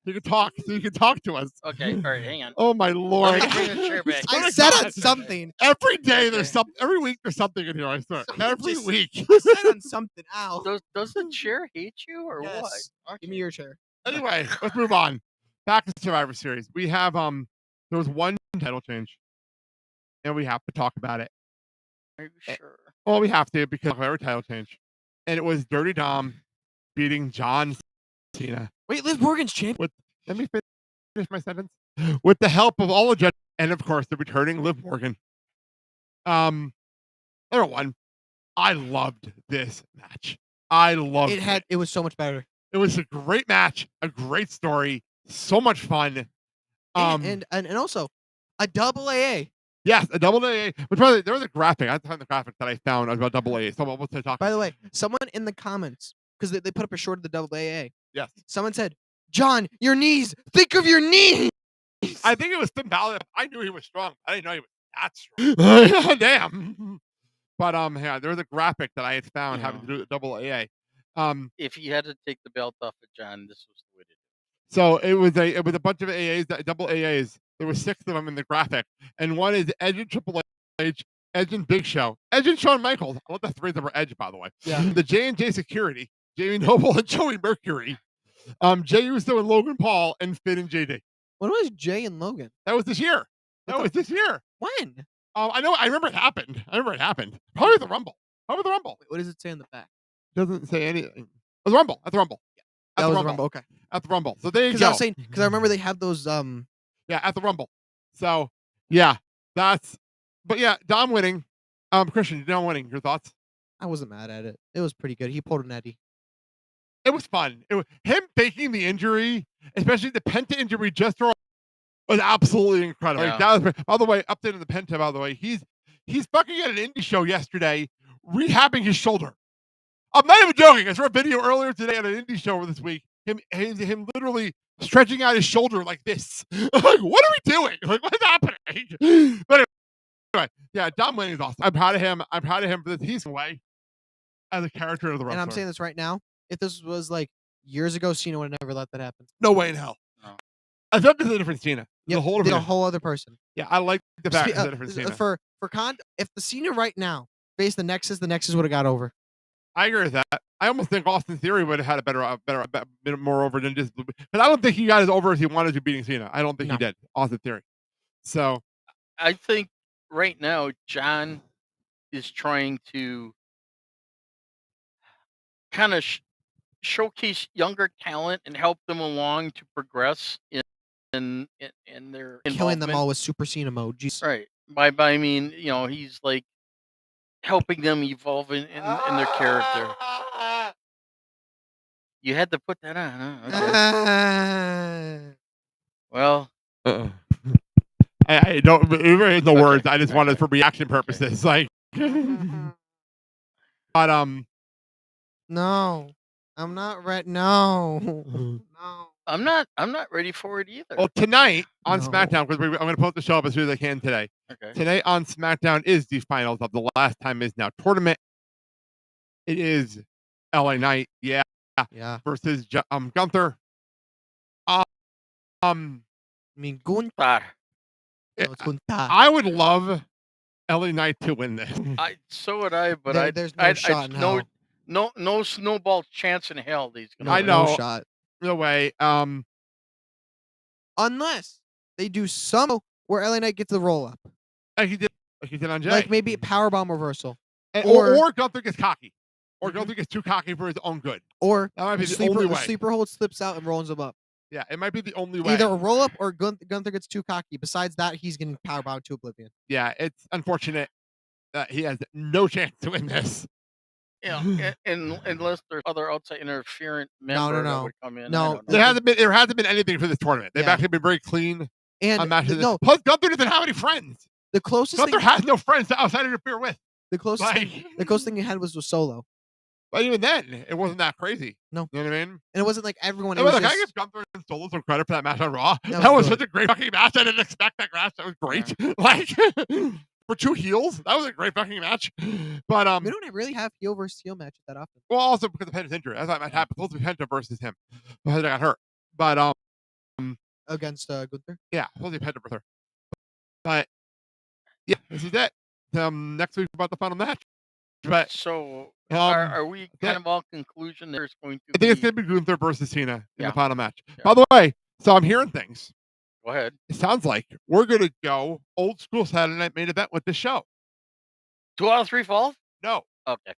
B: You can talk. So you can talk to us.
C: Okay, all right, hang on.
B: Oh my lord!
C: Let me bring the chair back.
D: I said on something.
B: Every day
C: Okay.
B: there's something. Every week there's something in here. I swear. Every
D: Just-
B: week.
D: I said on something. Ow.
C: Does the chair hate you or
D: Yes.
C: what?
D: Give me your chair.
B: Anyway, let's move on. Back to Survivor Series. We have there was one title change, and we have to talk about it.
C: Are you sure?
B: Well, we have to because of our title change, and it was Dirty Dom beating John Cena.
D: Wait, Liv Morgan's champion.
B: Let me finish my sentence. With the help of all the judges, and of course the returning Liv Morgan. Number one, I loved this match. I loved it.
D: It was so much better.
B: It was a great match, a great story, so much fun.
D: And also a double AA.
B: Yes, a double AA. Which by the way, there was a graphic. I found the graphic that I found about double AA. So what's I talk?
D: By the way, someone in the comments, because they put up a short of the double AA.
B: Yes.
D: Someone said, "John, your knees. Think of your knees."
B: I think it was Finn Balor. I knew he was strong. I didn't know he was that strong. Damn. But yeah, there was a graphic that I had found having to do with double AA.
C: If you had to take the belt off of John, this was the way to do it.
B: So it was a bunch of AAs, double AAs. There were 6 of them in the graphic, and one is Edge and Triple H, Edge and Big Show, Edge and Shawn Michaels. I love the 3 that were Edge, by the way.
D: Yeah.
B: The J&J Security, Jamie Noble and Joey Mercury, Jey Uso and Logan Paul and Finn and JD.
D: When was Jay and Logan?
B: That was this year. That was this year.
D: When?
B: I know. I remember it happened. Probably the Rumble.
D: Wait, what does it say in the back?
B: Doesn't say anything. At the Rumble. At the Rumble.
D: That was the Rumble. Okay.
B: At the Rumble. So there you
D: Because
B: go.
D: I was saying, because I remember they have those.
B: Yeah, at the Rumble. So yeah, but yeah, Dom winning. Christian, Dom winning. Your thoughts?
D: I wasn't mad at it. It was pretty good. He pulled an Eddie.
B: It was fun. It was him faking the injury, especially the Penta injury just for was absolutely incredible.
C: Yeah.
B: Like, that was, by the way, updating the Penta, by the way, he's fucking at an indie show yesterday, rehabbing his shoulder. I'm not even joking. I saw a video earlier today at an indie show this week. Him literally stretching out his shoulder like this. Like, what are we doing? Like, what's happening? But anyway, yeah, Dom winning is awesome. I'm proud of him. For this. He's away as a character of the wrestler.
D: And I'm saying this right now. If this was like years ago, Cena would have never let that happen.
B: No way in hell.
C: No.
B: I thought this is a different Cena.
D: Yeah,
B: a whole
D: a whole other person.
B: Yeah, I like the fact it's a different Cena.
D: If the Cena right now faced the Nexus would have got over.
B: I agree with that. I almost think Austin Theory would have had a better, more over than just. But I don't think he got as over as he wanted to beating Cena. I don't think he did. Austin Theory. So
C: I think right now John is trying to kind of showcase younger talent and help them along to progress in their
D: Killing them
C: involvement.
D: all with Super Cena mode. Jeez.
C: Right. By I mean, he's like helping them evolve in their character. You had to put that on, huh? Okay. Well,
B: I don't. There is no words. I just wanted for reaction purposes. Like, but
D: No, I'm not ready. No, no.
C: I'm not ready for it either.
B: Well, tonight on
D: No.
B: SmackDown, because I'm going to post the show up as soon as I can today.
C: Okay.
B: Tonight on SmackDown is the finals of the Last Time Is Now tournament. It is LA Knight, yeah, versus Gunther.
D: I mean, Gunther.
C: Ah,
D: No, it's Gunther.
B: I would love LA Knight to win this.
C: so would I, but
D: There's no shot in hell.
C: no snowball chance in hell. These gonna
B: I
C: win.
B: know.
D: No shot.
B: No way.
D: Unless they do some where LA Knight gets the roll up,
B: Like he did on Jay.
D: like maybe a powerbomb reversal,
B: or Gunther gets cocky, or Gunther gets too cocky for his own good.
D: or
B: That might be the only way.
D: sleeper hold slips out and rolls him up.
B: Yeah, it might be the only way.
D: Either a roll up or Gunther gets too cocky. Besides that, he's getting powerbombed to oblivion.
B: Yeah, it's unfortunate that he has no chance to win this.
C: Unless there's other outside interferent member that would come in.
D: No,
B: there hasn't been anything for this tournament. They've actually been very clean on matches. Plus, Gunther doesn't have any friends.
D: The closest
B: Gunther has no friends to outside interfere with.
D: The closest thing he had was with Solo.
B: But even then, it wasn't that crazy.
D: No.
B: You know what I mean?
D: And it wasn't like everyone.
B: I give Gunther and Solo some credit for that match on Raw. That was such a great fucking match. I didn't expect that match. That was great.
C: Yeah.
B: Like, for two heels, that was a great fucking match. But
D: we don't really have heel versus heel matches that often.
B: Well, also because of Penta's injury. That's that match happened. Supposed to be Penta versus him. But Penta got hurt. But
D: against Gunther.
B: Yeah, supposed to be Penta versus her. But yeah, this is it. Next week about the final match. But
C: so are we kind of all conclusion there's going to?
B: I think it's going to be Gunther versus Cena in the final match.
C: Yeah.
B: By the way, so I'm hearing things.
C: Go ahead.
B: It sounds like we're going to go old school Saturday Night Main Event with this show.
C: 2 out of 3 falls?
B: No.
C: Okay.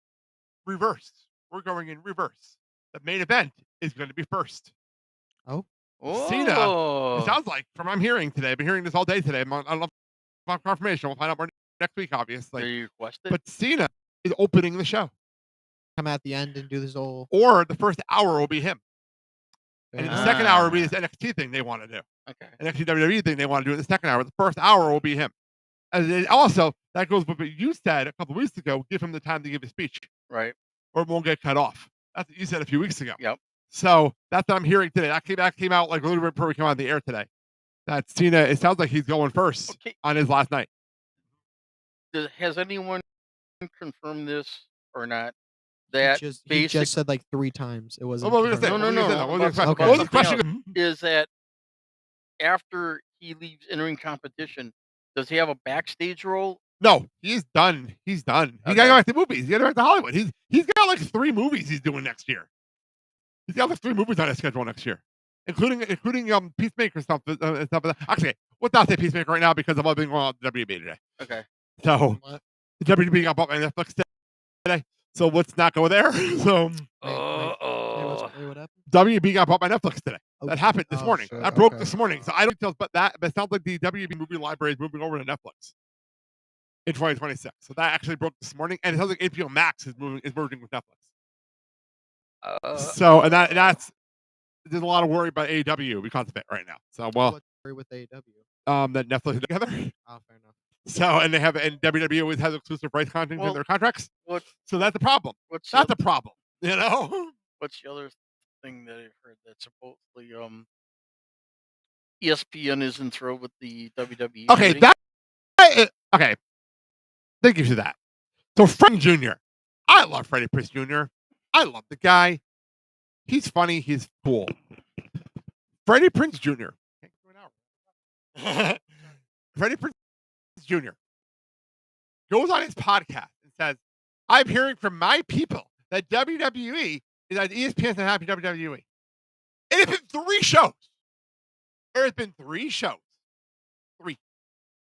B: Reverse. We're going in reverse. The main event is going to be first.
D: Oh.
B: Cena. It sounds like from what I'm hearing today. I've been hearing this all day today. I don't know about confirmation. We'll find out more next week, obviously.
C: Are you requested?
B: But Cena is opening the show.
D: Come at the end and do this whole.
B: Or the first hour will be him. And the second hour will be this NXT thing they want to do.
C: Okay.
B: NXT WWE thing they want to do in the second hour. The first hour will be him. And also, that goes with what you said a couple of weeks ago. Give him the time to give a speech.
C: Right.
B: Or it won't get cut off. That's what you said a few weeks ago.
C: Yep.
B: So that's what I'm hearing today. That came out like a little bit before we come on the air today. That Cena, it sounds like he's going first on his last night.
C: Has anyone confirmed this or not? That
D: he just said like 3 times. It wasn't.
C: No.
B: What was the
C: question? Is that after he leaves entering competition, does he have a backstage role?
B: No, he's done. He's done. He got to go back to movies. He got to go back to Hollywood. He's got like 3 movies he's doing next year. He's got like 3 movies on his schedule next year, including Peacemaker stuff. Stuff. Actually, let's not say Peacemaker right now because of all been going on with WB today.
C: Okay.
B: So the WB got bought by Netflix today. So let's not go there. So
D: What happened?
B: WB got bought by Netflix today.
D: Oh,
B: That happened this morning.
D: shit,
B: That broke
D: okay.
B: this morning. So I don't tell, but it sounds like the WB movie library is moving over to Netflix in 2026. So that actually broke this morning, and it sounds like HBO Max is merging with Netflix. So and that's there's a lot of worry about AEW because of it right now. So
D: What's the story with AEW?
B: that Netflix is together.
D: Oh, fair enough.
B: So and WWE always has exclusive rights content in their contracts.
C: What?
B: So that's a problem. That's a problem. You know.
C: What's the other thing that I've heard that supposedly ESPN is enthralled with the WWE?
B: Okay, okay. Thank you for that. So Freddie Jr. I love Freddie Prinze Jr. I love the guy. He's funny. He's cool. Freddie Prinze Jr. Freddie Prinze Jr. goes on his podcast and says, I'm hearing from my people that WWE is that ESPN's not happy WWE. It has been 3 shows. There has been 3 shows. 3.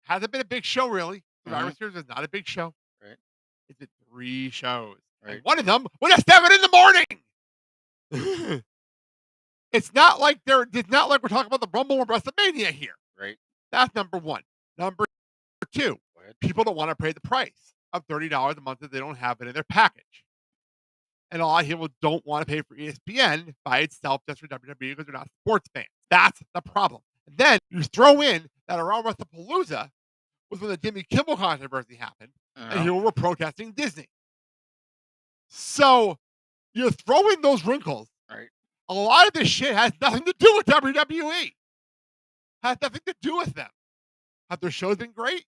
B: Hasn't been a big show, really. Survivor Series is not a big show.
C: Right.
B: It's been 3 shows.
C: Right.
B: And one of them was at 7 in the morning. It's not like we're talking about the Rumble or WrestleMania here.
C: Right.
B: That's number 1. Number 2, people don't want to pay the price of $30 a month that they don't have it in their package. And a lot of people don't want to pay for ESPN by itself just for WWE because they're not sports fans. That's the problem. And then you throw in that around WrestlePalooza was when the Jimmy Kimmel controversy happened, and people were protesting Disney. So you throw in those wrinkles.
C: Right.
B: A lot of this shit has nothing to do with WWE. Has nothing to do with them. Have their shows been great?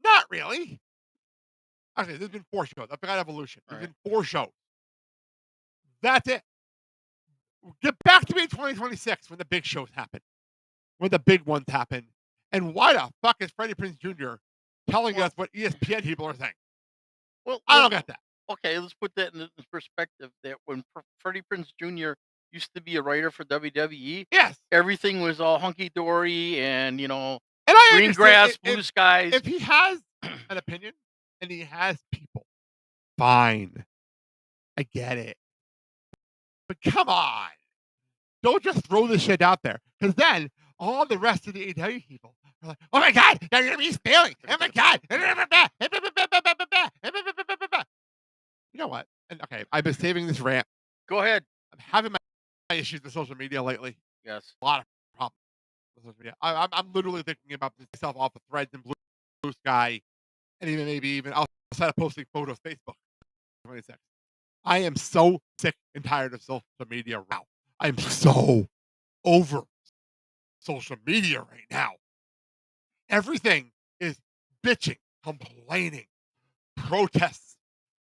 B: Not really. Actually, there's been 4 shows. I forgot Evolution. There's been 4 shows. That's it. Get back to me in 2026 when the big shows happen. When the big ones happen. And why the fuck is Freddie Prinze Jr. telling us what ESPN people are saying?
C: Well,
B: I don't get that.
C: Okay, let's put that in perspective. That when Freddie Prinze Jr. used to be a writer for WWE,
B: yes,
C: everything was all hunky dory and
B: green
C: grass, blue skies.
B: If he has an opinion and he has people, fine, I get it. But come on, don't just throw this shit out there, because then all the rest of the AEW people are like, "Oh my god, WWE's failing! Oh my god!" You know what? And okay, I've been saving this rant.
C: Go ahead.
B: I'm having my issues with social media lately.
C: Yes,
B: a lot of problems with social media. I'm literally thinking about myself off of Threads and Blue Sky, and even outside of posting photos, Facebook. 26. I am so sick and tired of social media now. I'm so over social media right now. Everything is bitching, complaining, protests,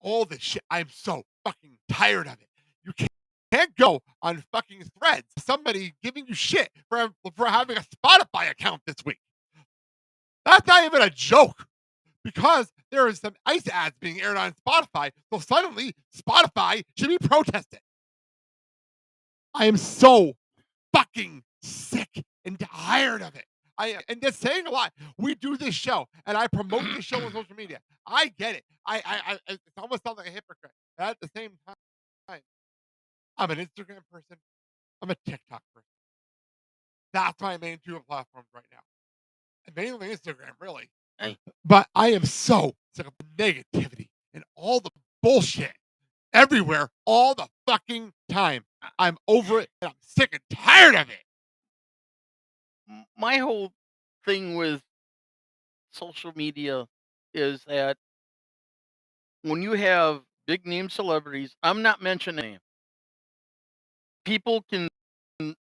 B: all this shit. I'm so fucking tired of it. You can't go on fucking Threads. Somebody giving you shit for having a Spotify account this week. That's not even a joke, because there is some ICE ads being aired on Spotify, so suddenly Spotify should be protested. I am so fucking sick and tired of it. And that's saying a lot. We do this show, and I promote this show on social media. I get it. It almost sounds like a hypocrite. But at the same time, I'm an Instagram person. I'm a TikTok person. That's my main 2 platforms right now. And mainly Instagram, really.
C: Hey.
B: But I am so sick of the negativity and all the bullshit everywhere all the fucking time. I'm over it, and I'm sick and tired of it.
C: My whole thing with social media is that when you have big name celebrities, I'm not mentioning names. People can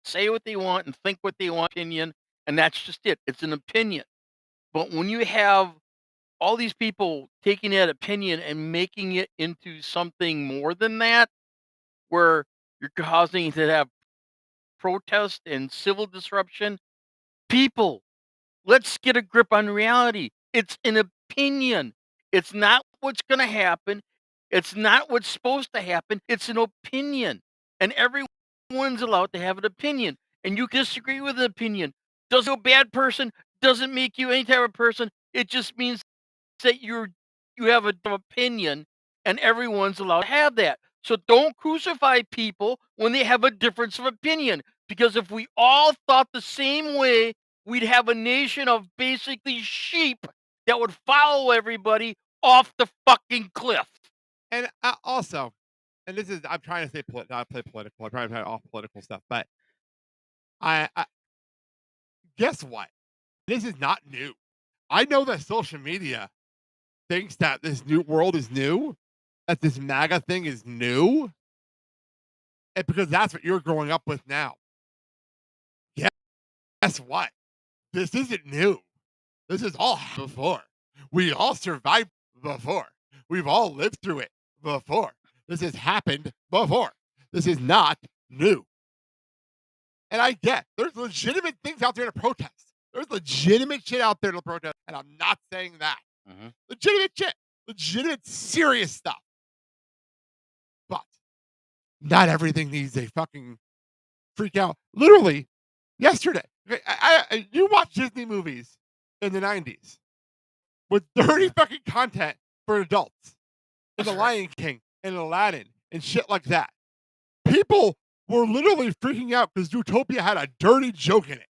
C: say what they want and think what they want, opinion, and that's just it. It's an opinion. But when you have all these people taking that opinion and making it into something more than that, where you're causing to have protest and civil disruption, people, let's get a grip on reality. It's an opinion. It's not what's going to happen. It's not what's supposed to happen. It's an opinion. And everyone everyone's allowed to have an opinion, and you disagree with an opinion. Doesn't make you a bad person, doesn't make you any type of person. It just means that you have an opinion, and everyone's allowed to have that. So don't crucify people when they have a difference of opinion, because if we all thought the same way, we'd have a nation of basically sheep that would follow everybody off the fucking cliff.
B: And also, and this is, I'm trying to say not play political. I'm trying to play off political stuff, but I guess what? This is not new. I know that social media thinks that this new world is new, that this MAGA thing is new, and because that's what you're growing up with now. Yeah, guess what? This isn't new. This is all before. We all survived before. We've all lived through it before. This has happened before. This is not new. And I get there's legitimate things out there to protest. There's legitimate shit out there to protest, and I'm not saying that.
C: Mhm.
B: Legitimate shit. Legitimate serious stuff. But not everything needs a fucking freak out. Literally, yesterday, you watch Disney movies in the 90s with dirty fucking content for adults. And The Lion King and Aladdin and shit like that. People were literally freaking out because Zootopia had a dirty joke in it.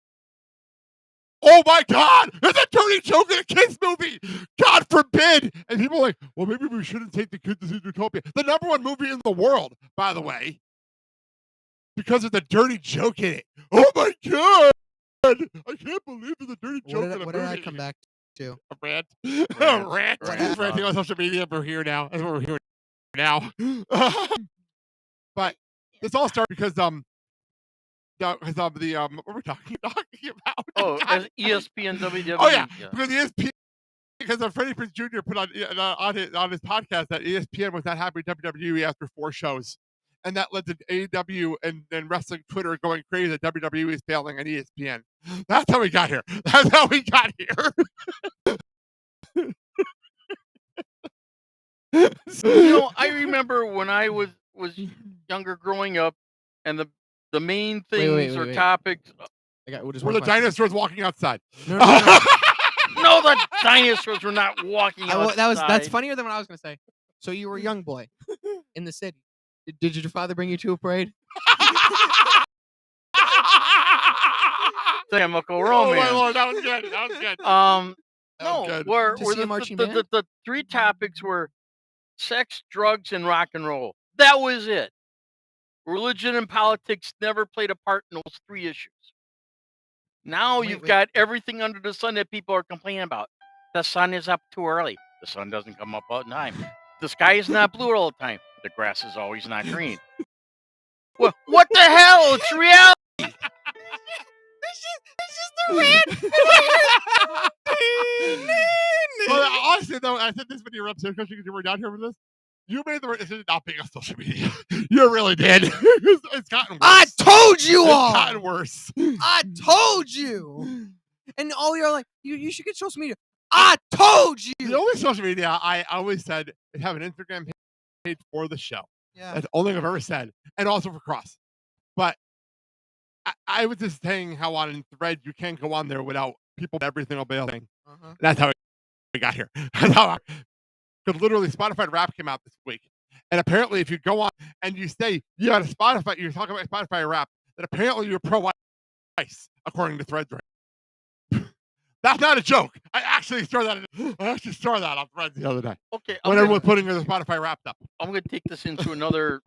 B: Oh my God, there's a dirty joke in a kids movie. God forbid. And people are like, well, maybe we shouldn't take the kids to see Zootopia. The #1 movie in the world, by the way, because of the dirty joke in it. Oh my God. I can't believe there's a dirty joke in a movie.
D: What did I come back to?
B: A rant.
C: Rant.
B: Rant.
C: Rant.
B: Ranting on social media. We're here now. That's what we're here now. But this all started because of the what were we talking about?
C: Oh, as ESPN WWE.
B: Oh yeah, because ESPN, because Freddie Prinze Jr. put on his podcast that ESPN was not happy with WWE after 4 shows, and that led to AEW and wrestling Twitter going crazy that WWE is failing on ESPN. That's how we got here. That's how we got here.
C: I remember when I was younger, growing up, and the main things or
D: wait.
C: topics.
D: I got just
B: Were
D: one
B: the
D: question.
B: dinosaurs walking outside?
D: No.
C: No, the dinosaurs were not walking outside.
D: That's funnier than what I was gonna say. So you were a young boy in the city. Did your father bring you to a parade?
C: Chemical
B: Oh
C: Romance.
B: my Lord, that was good. That was good.
C: No,
B: good.
C: where
D: Did you see a
C: the,
D: marching
C: the,
D: band?
C: the, the 3 topics were sex, drugs, and rock and roll. That was it. Religion and politics never played a part in those 3 issues. Now you've got everything under the sun that people are complaining about. The sun is up too early. The sun doesn't come up all the time. The sky is not blue all the time. The grass is always not green. Well, what the hell? It's reality.
D: It's just a rant.
B: Well, honestly, though, I said this when you were upstairs because you were down here with us. You made the right decision not being on social media. You really did. It's gotten worse.
D: I told you all.
B: It's gotten worse.
D: I told you. And all you're like, you should get social media. I told you.
B: The only social media I always said is have an Instagram page for the show.
D: Yeah.
B: That's the only thing I've ever said, and also for Cross. But I was just saying how on Thread you can't go on there without people everything will be a thing. That's how we got here. Because literally Spotify Rap came out this week. And apparently if you go on and you say you got a Spotify, you're talking about Spotify Rap, then apparently you're pro-ice, according to Threads. That's not a joke. I actually saw that on Threads the other day.
C: Okay.
B: When everyone was putting the Spotify Wrapped up.
C: I'm going to take this into another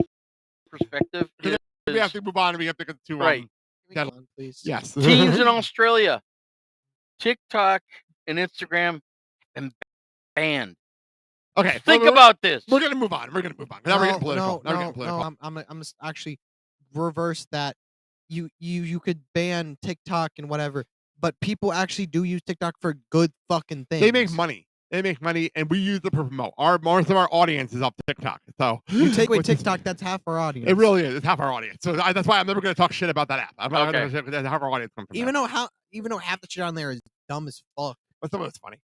C: perspective.
B: We have to move on and we have to get to
C: Right.
D: Please.
B: Yes.
C: Teens in Australia, TikTok and Instagram and banned.
B: Okay.
C: Think about this.
B: We're gonna move on. We're gonna move on. Now we're getting political. Now we're getting political.
D: I'm actually reverse that. You could ban TikTok and whatever, but people actually do use TikTok for good fucking things.
B: They make money. They make money, and we use it to promote. Most of our audience is off TikTok. So
D: you take away TikTok, that's half our audience.
B: It really is. It's half our audience. So that's why I'm never going to talk shit about that app. I'm not
C: Okay.
B: going to say half our audience comes from
D: even though half the shit on there is dumb as fuck.
B: But some of it's funny.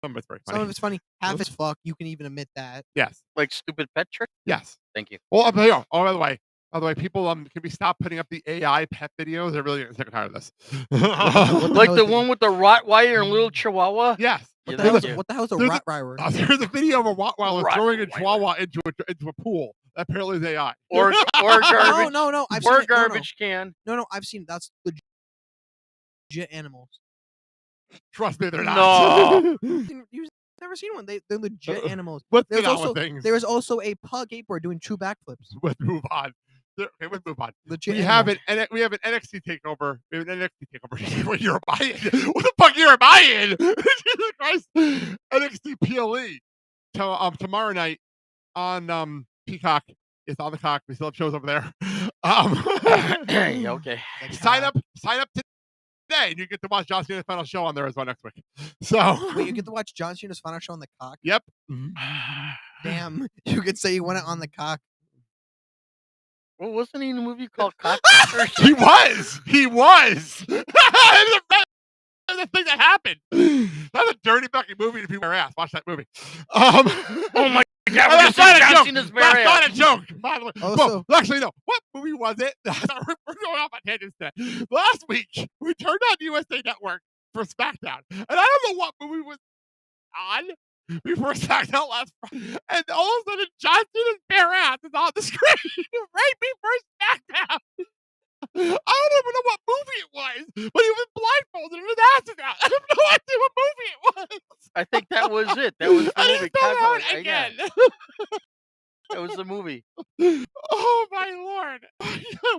B: Some of it's very funny.
D: Some of it's funny. Half is fuck. You can even admit that.
B: Yes.
C: Like stupid pet trick?
B: Yes.
C: Thank you.
B: Well, by the way, By the way, people can we stop putting up the AI pet videos? They're really getting sick and tired of this.
C: Like the one with the Rottweiler and little Chihuahua?
B: Yes.
C: Yeah,
D: What the hell is a
B: There's a-
D: Rottweiler?
B: There's a video of a Rottweiler throwing a
C: Rottweiler.
B: Chihuahua into a pool. That apparently is AI.
C: Or garbage.
D: No. I've
C: Or
D: seen it.
C: garbage can.
D: No. I've seen that's legit animals.
B: Trust me, they're
C: No.
B: not.
D: You've never seen one. They're legit animals.
B: Let's
D: There's
B: get on
D: also
B: with things.
D: there is also a pug skateboard doing true backflips.
B: Let's move on. Okay, let's move on.
D: Legit
B: We
D: animal.
B: have an NXT takeover. We have an NXT takeover. What year am I in? What the fuck year am I in? Jesus Christ! NXT PLE. Tomorrow night on Peacock. It's on the cock. We still have shows over there.
C: Okay.
B: Sign up today, and you get to watch John Cena's final show on there as well next week. So
D: Wait, you get to watch John Cena's final show on the cock?
B: Yep.
D: Damn, you could say you won it on the cock.
C: Well, wasn't he in a movie called Cock?
B: He was. That's the thing that happened. That's a dirty fucking movie to people wear ass. Watch that movie.
C: Oh my God,
B: that's not a joke.
C: Cena's
B: That's
C: bare
B: not
C: ass.
B: a joke. By the way.
D: Also-
B: Well, actually, no. What movie was it? We're going off on tangents today. Last week, we turned on USA Network for SmackDown, and I don't know what movie was on before SmackDown last Friday, and all of a sudden, John Cena's bare ass is on the screen right before SmackDown. I don't even know what movie it was, but he was blindfolded and his ass is out. I have no idea what movie it was.
C: I think that was it. That was the
B: I
C: movie.
B: just don't know
C: Cock
B: it again.
C: That was the movie.
B: Oh my lord.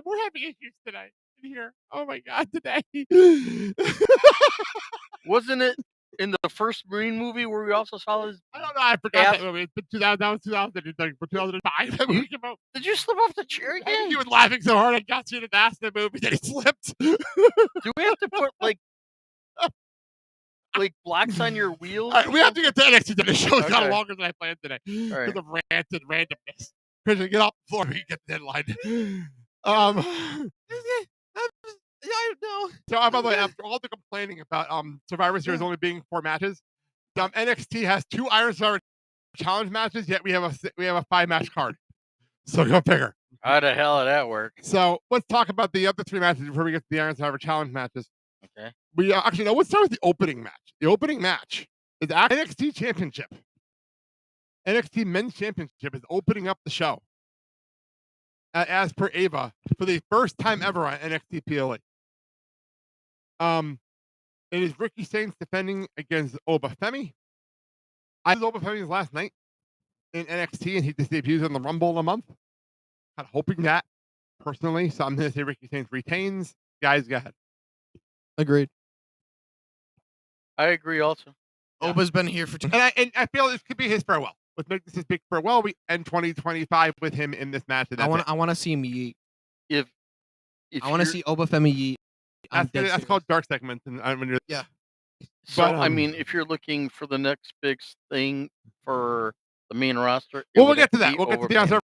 B: We're having issues tonight in here. Oh my god, today.
C: Wasn't it in the first Marine movie where we also saw his?
B: I don't know. I forgot
C: Ass.
B: that movie. It's been 2000. That was 2005. That movie came out.
C: Did you slip off the chair
B: I
C: again?
B: think he was laughing so hard I got you to the ass in the movie that he slipped.
C: Do we have to put like blocks on your wheels?
B: All right, we have to get to NXT today. The show's got
C: Okay.
B: longer than I planned today
C: right.
B: because of rants and randomness. Christian, get off the floor. We can get the deadline.
D: No.
B: So, by the way, after all the complaining about Survivor Series only being 4 matches, NXT has 2 Iron Survivor Challenge matches. Yet we have a 5-match card. So go figure.
C: How the hell did that work?
B: So let's talk about the other 3 matches before we get to the Iron Survivor Challenge matches.
C: Okay.
B: We actually no. Let's start with the opening match. The opening match is NXT Championship. NXT Men's Championship is opening up the show, as per Ava, for the first time ever on NXT PLE. It is Ricky Saints defending against Obafemi. I was Obafemi's last night in NXT, and he just debuts in the Rumble in a month. Kind of hoping that personally, so I'm going to say Ricky Saints retains. Guys, go ahead.
D: Agreed.
C: I agree also.
B: Yeah.
D: Oba's been here for
B: And I feel this could be his farewell. Let's make this his big farewell. We end 2025 with him in this match. And
D: I want to see him yeet.
C: If
D: I want to see Obafemi yeet.
B: That's called dark segments. And when you're
C: So
B: but,
C: I mean, if you're looking for the next big thing for the main roster,
B: well, we'll get to that. We'll get to the answer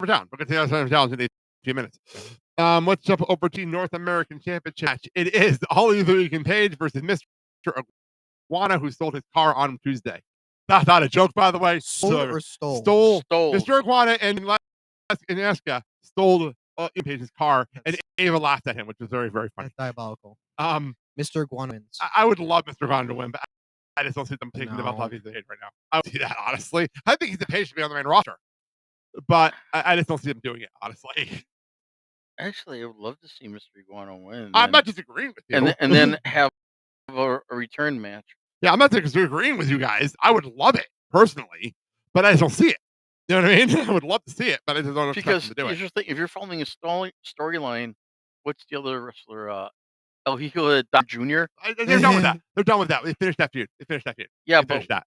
B: down. We'll get to the answer down in a few minutes. Let's jump over to North American Championship match. It is Ollie the Weekend Page versus Mr. Iguana, who stole his car on Tuesday. That's not a joke, by the way.
D: Stole.
B: Stole. Mr. Iguana and Ineska stole Page's car, and Ava laughed at him, which was very, very funny.
D: That's diabolical.
B: Mr.
D: Iguana wins.
B: I would love Mr. Iguana to win, but I just don't see them taking the belt off his head right now. I would see that, honestly. I think he's the Page to be on the main roster, but I just don't see them doing it, honestly.
C: Actually, I would love to see Mr. Iguana win.
B: I'm not disagreeing with you.
C: And then have a return match.
B: Yeah, I'm not disagreeing with you guys. I would love it, personally, but I just don't see it. You know what I mean? I would love to see it, but I just don't expect them to do it.
C: Because if you're following a storyline, what's the other wrestler? El Hijo de Jr.?
B: They're done with that. They're done with that. They finished that feud.
C: Yeah,
B: but
C: that.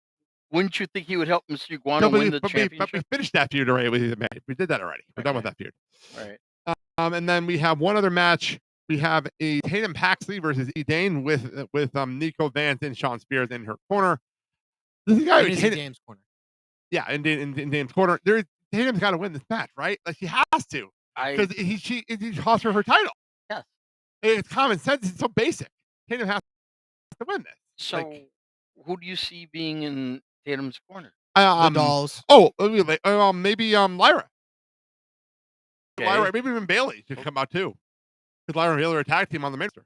C: Wouldn't you think he would help Mr. Iguana win the championship?
B: But we finished that feud already with the match. We did that already. We're done with that feud.
C: All right.
B: And then we have one other match. We have a Tatum Paxley versus Edane with Nico Vance and Sean Spears in her corner. This is a guy in
D: Dame's corner.
B: Yeah, in Dame's corner. Tatum's got to win this match, right? Like, she has to, because he cost her title.
C: Yes.
B: It's common sense. It's so basic. Tatum has to win this.
C: So, who do you see being in Tatum's corner?
D: The Dolls.
B: Oh, maybe Lyra. Lyra, maybe even Bailey should come out too. Because Lyra and Bailey are a tag team on the main roster.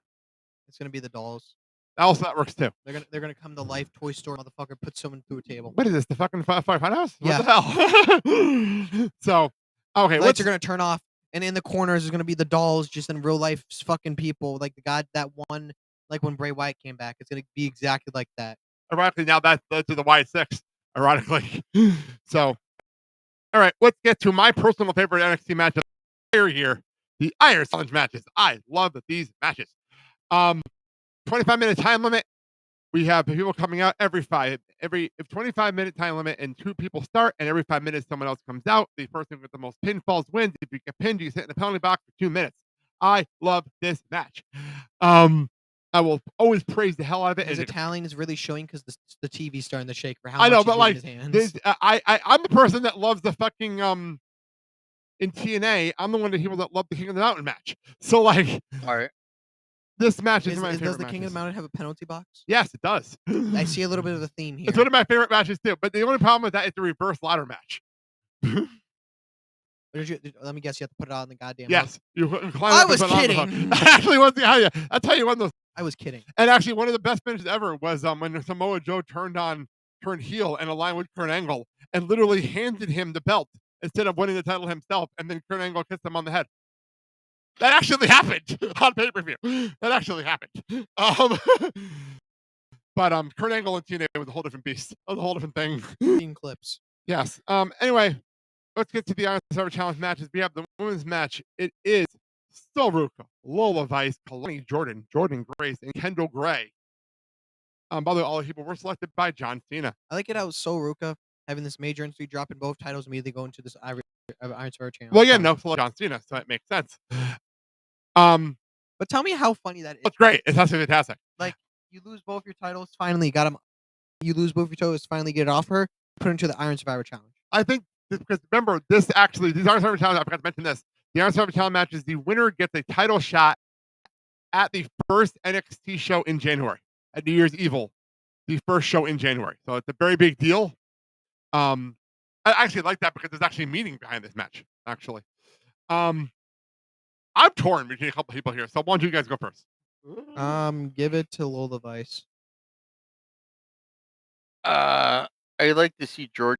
D: It's gonna be the dolls.
B: Also, that works too.
D: They're gonna come to life. Toy Story motherfucker put someone through a table.
B: What is this? The fucking Funhouse?
D: Yeah.
B: What the hell? So, okay,
D: Lights are gonna turn off, and in the corners is gonna be the dolls, just in real life fucking people, like the guy that one, like when Bray Wyatt came back. It's gonna be exactly like that.
B: Ironically, now that's to the Wyatt 6. Ironically, so. All right, let's get to my personal favorite NXT match of the entire year, the Iron Challenge matches. I love these matches. 25-minute time limit. We have people coming out every 25-minute time limit, and 2 people start, and every 5 minutes someone else comes out. The person with the most pinfalls wins. If you get pinned, you sit in the penalty box for 2 minutes. I love this match. I will always praise the hell out of it.
D: His Italian is really showing because the TV's starting to shake for how
B: I know,
D: much
B: but like,
D: his hands.
B: I'm the person that loves the fucking in TNA. I'm the one of the people that love the King of the Mountain match. So like,
C: all right,
B: this match is my favorite.
D: Does the King of the Mountain have a penalty box?
B: Yes, it does.
D: I see a little bit of a theme here.
B: It's one of my favorite matches too. But the only problem with that is the reverse ladder match.
D: Let me guess, you have to put it on the goddamn.
B: Yes,
D: I was kidding.
B: Actually, I'll tell you one of those.
D: I was kidding.
B: And actually, one of the best finishes ever was when Samoa Joe turned heel and aligned with Kurt Angle and literally handed him the belt instead of winning the title himself, and then Kurt Angle kissed him on the head. That actually happened on pay-per-view. That actually happened. But Kurt Angle and TNA was a whole different beast. It was a whole different thing.
D: Clips.
B: Yes. Anyway, let's get to the Iron Survivor Challenge matches. We have the women's match. It is Sol Ruca, Lola Vice, Kalani Jordan, Jordan Grace, and Kendall Gray. By the way, all the people were selected by John Cena.
D: I like it how Sol Ruca having this major entry, dropping both titles, immediately going to this Iron Survivor Challenge.
B: Well, yeah, no, for John Cena, so it makes sense.
D: But tell me how funny that is.
B: It's great. It's absolutely fantastic.
D: Like, you lose both your titles, finally got them. You lose both your titles, finally get it off her, put into the Iron Survivor Challenge.
B: I think because remember, these Iron Survivor Challenge, I forgot to mention this. The Iron Survivor Challenge match is the winner gets a title shot at the first NXT show in January, at New Year's Evil, the first show in January. So it's a very big deal. I actually like that because there's actually meaning behind this match, actually. I'm torn between a couple people here, so why don't you guys go first?
D: Give it to Lola Vice.
C: I like to see Jordan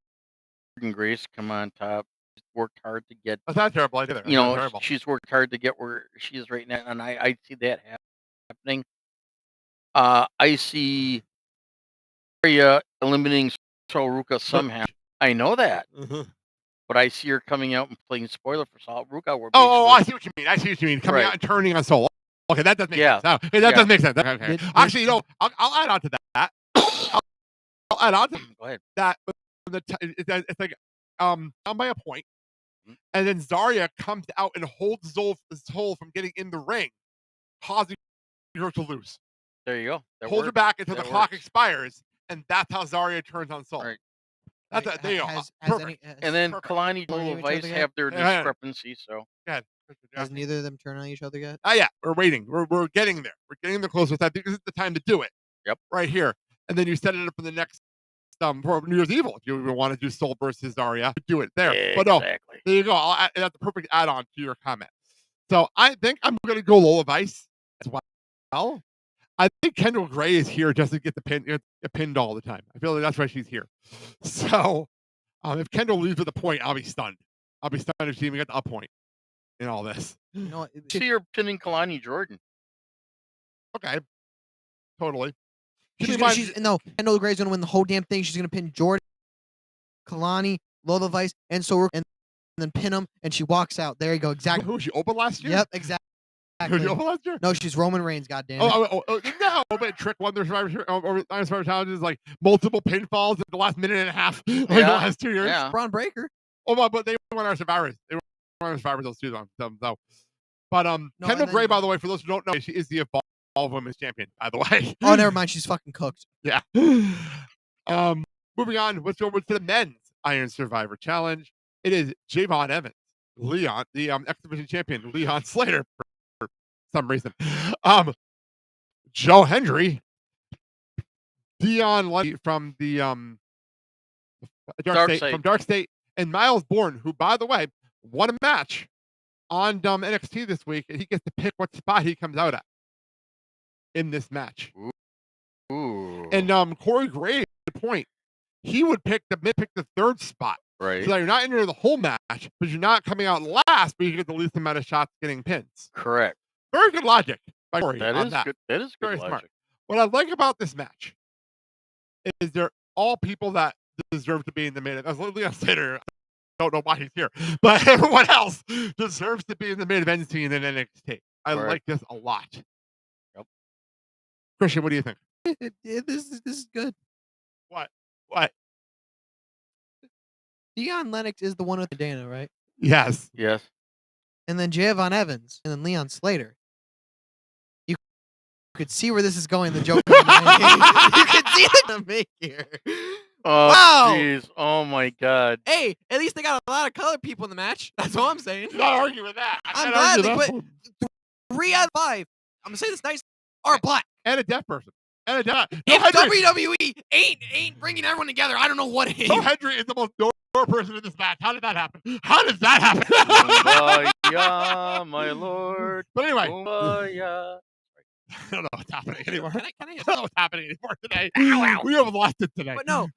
C: Grace come on top. She's worked hard to get.
B: That's not terrible. I did it.
C: You know,
B: terrible.
C: She's worked hard to get where she is right now, and I see that happening. I see Arya eliminating Sol Ruca somehow. I know that. But I see her coming out and playing spoiler for Sol Ruca.
B: I see what you mean. Coming out and turning on Sol. Okay, that does make sense. Okay, that does make sense. Okay. Actually, you know, I'll add on to that. I'll add on to
C: Go ahead.
B: That. It's like down by a point, and then Zarya comes out and holds Sol from getting in the ring, causing her to lose.
C: There you go.
B: Hold her back until the clock expires, and that's how Zarya turns on Sol.
C: Right.
B: That's there you go.
C: And then Kalani and Lola Vice have their discrepancy. So
D: has neither of them turned on each other yet?
B: Yeah, we're waiting. We're getting there. We're getting there closer. I think this is the time to do it.
C: Yep.
B: Right here, and then you set it up for the next for New Year's Evil. If you even want to do Sol versus Zarya, do it there.
C: Exactly.
B: But no, there you go. That's the perfect add-on to your comment. So I think I'm going to go Lola Vice as well. I think Kendall Gray is here just to get pinned all the time. I feel like that's why she's here. So if Kendall leaves with a point, I'll be stunned. I'll be stunned if she even gets a point in all this.
D: You know,
C: see her pinning Kalani Jordan.
B: Okay, totally.
D: Kendall Gray's gonna win the whole damn thing. She's gonna pin Jordan, Kalani, Lola Vice, and Sol Ruca, and then pin them, and she walks out. There you go. Exactly.
B: Who was she open last year?
D: Yep, exactly.
B: Who was she open last year?
D: No, she's Roman Reigns. Goddamn.
B: No, but Trick won their Survivor challenges like multiple pinfalls in the last minute and a half the last 2 years.
C: Yeah.
D: Braun Breaker.
B: But they won our Survivors. They won our Survivors those 2 times. So. But Kendall Gray, by the way, for those who don't know, she is the Evolve Women's Champion, by the way.
D: Oh, never mind. She's fucking cooked.
B: Yeah. Moving on, let's go over to the men's Iron Survivor Challenge. It is Javon Evans, Leon, the X Division champion, Leon Slater, for some reason. Joe Hendry, Dion Light from the Dark State, and Miles Bourne, who, by the way, won a match on NXT this week, and he gets to pick what spot he comes out at in this match.
C: Ooh.
B: And Corey Graves, good point. He would pick the third spot.
C: Right.
B: So that you're not entering the whole match, but you're not coming out last, but you get the least amount of shots getting pins.
C: Correct.
B: Very good logic by Corey
C: That
B: on
C: is
B: that.
C: good. That is good
B: Very
C: logic.
B: smart. What I like about this match is they're all people that deserve to be in the main event. As Leon Slater, I don't know why he's here, but everyone else deserves to be in the main event scene in NXT. I
C: Right.
B: like this a lot.
C: Yep.
B: Christian, what do you think?
D: This is good.
B: What?
D: Dion Lennox is the one with the Dana, right?
B: Yes.
C: Yes.
D: And then Javon Evans, and then Leon Slater. You could see where this is going. The joke. You could see the make here.
C: Oh,
D: Wow.
C: jeez. Oh my God.
D: Hey, at least they got a lot of colored people in the match. That's all I'm saying.
B: Not arguing with that.
D: I'm
B: Can't
D: glad
B: argue
D: they
B: that
D: put
B: one.
D: 3 out of 5. I'm gonna say this nice. Are black.
B: And a deaf person. And a deaf.
D: If
B: Hendry,
D: WWE ain't bringing everyone together, I don't know what is.
B: Joe Hendry is the most door person in this match. How did that happen? How does that happen?
C: Kumbaya, my lord.
B: But anyway,
C: Kumbaya.
B: I don't know what's happening anymore.
D: Can I
B: I don't know what's happening anymore today. We have lost it today.
D: But no,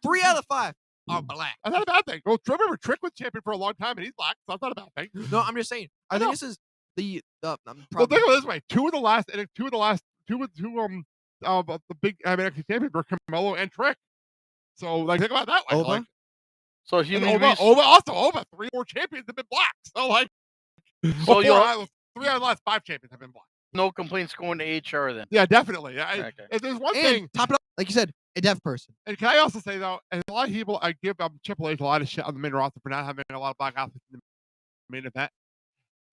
D: 3 out of 5 are black.
B: That's not a bad thing. Well, remember, Trick was champion for a long time, and he's black, so that's not a bad thing.
D: No, I'm just saying. I think this is the.
B: Well, think of it this way: two of the last the big NXT champions were Carmelo and Trick. So, like, think about it that way.
D: Oba?
B: Like,
C: So you
B: and
C: mean
B: Oba, 3 more champions have been black. So, like,
C: so you'll
B: 3 out of the last 5 champions have been black.
C: no complaints going to HR then?
B: Yeah, definitely.
C: Okay.
B: If there's one
D: And
B: thing,
D: top it up, like you said, a deaf person.
B: and can I also say though, and a lot of people, I give Triple H a lot of shit on the main roster for not having a lot of black athletes in the main event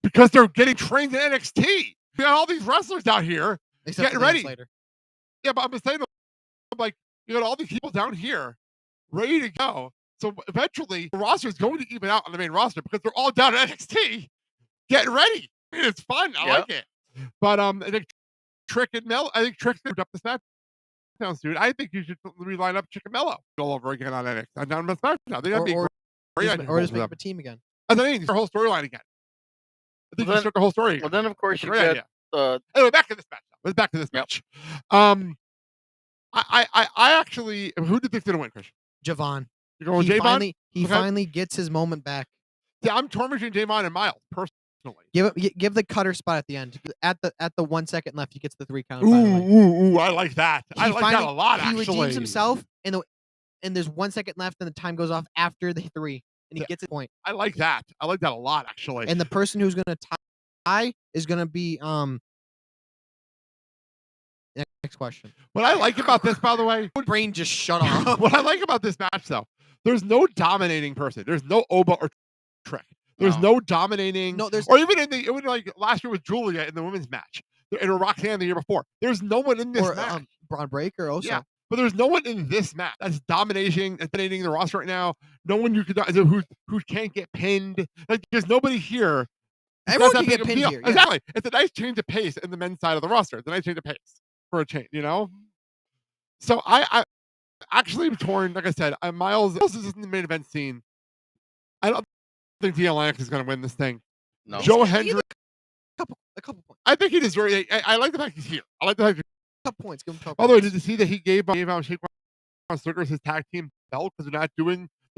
B: because they're getting trained in NXT. You got all these wrestlers out here
D: Except
B: getting
D: for Leon
B: ready.
D: Slater.
B: Yeah, but I'm just saying, I'm like, you got all these people down here ready to go. So eventually, the roster is going to even out on the main roster because they're all down at NXT getting ready. I mean, it's fun. I like it. But I think Trick and Mel, I think Trick moved up the SmackDown, dude. I think you should reline up Trick and Mello all over again on NXT. On SmackDown. That'd be great.
D: Or just make up a team again.
B: I think their whole storyline again. I think you start the whole story.
C: Well, then of course you
B: Great
C: get
B: anyway, back to this match. Let's back to this match. I actually, who do you think's gonna win, Christian?
D: Javon.
B: You're going with Javon?
D: He
B: Okay.
D: finally gets his moment back.
B: Yeah, I'm torn between Javon and Miles personally.
D: Give the cutter spot at the end. At the 1 second left, he gets the 3 count.
B: Ooh, I like that. I like that a lot.
D: He
B: Actually,
D: redeems himself, and there's 1 second left, and the time goes off after the 3, and he gets a point.
B: I like that. I like that a lot, actually.
D: And the person who's gonna tie is gonna be Next question.
B: What I like about this, by the way,
D: brain just shut off.
B: What I like about this match, though, there's no dominating person. There's no Oba or Trick. There's no dominating.
D: No, there's
B: or even like last year with Julia in the women's match, and Roxanne the year before. There's no one in this match.
D: Braun Breaker also.
B: Yeah, but there's no one in this match that's dominating the roster right now. No one you could who can't get pinned. Like, there's nobody here.
D: Everyone can get pinned here. Yeah.
B: Exactly. It's a nice change of pace in the men's side of the roster. It's a nice change of pace for a change, you know. So I actually am torn. Like I said, Miles is in the main event scene. I don't think Dion Lennox is going to win this thing.
C: No.
B: Joe Hendry.
D: A couple points.
B: I think he deserves. I like the fact he's here. I like the fact.
D: A couple points. Give him a couple.
B: By the way,
D: points.
B: did you see that he gave Shaquan Slickers his tag team belt because they're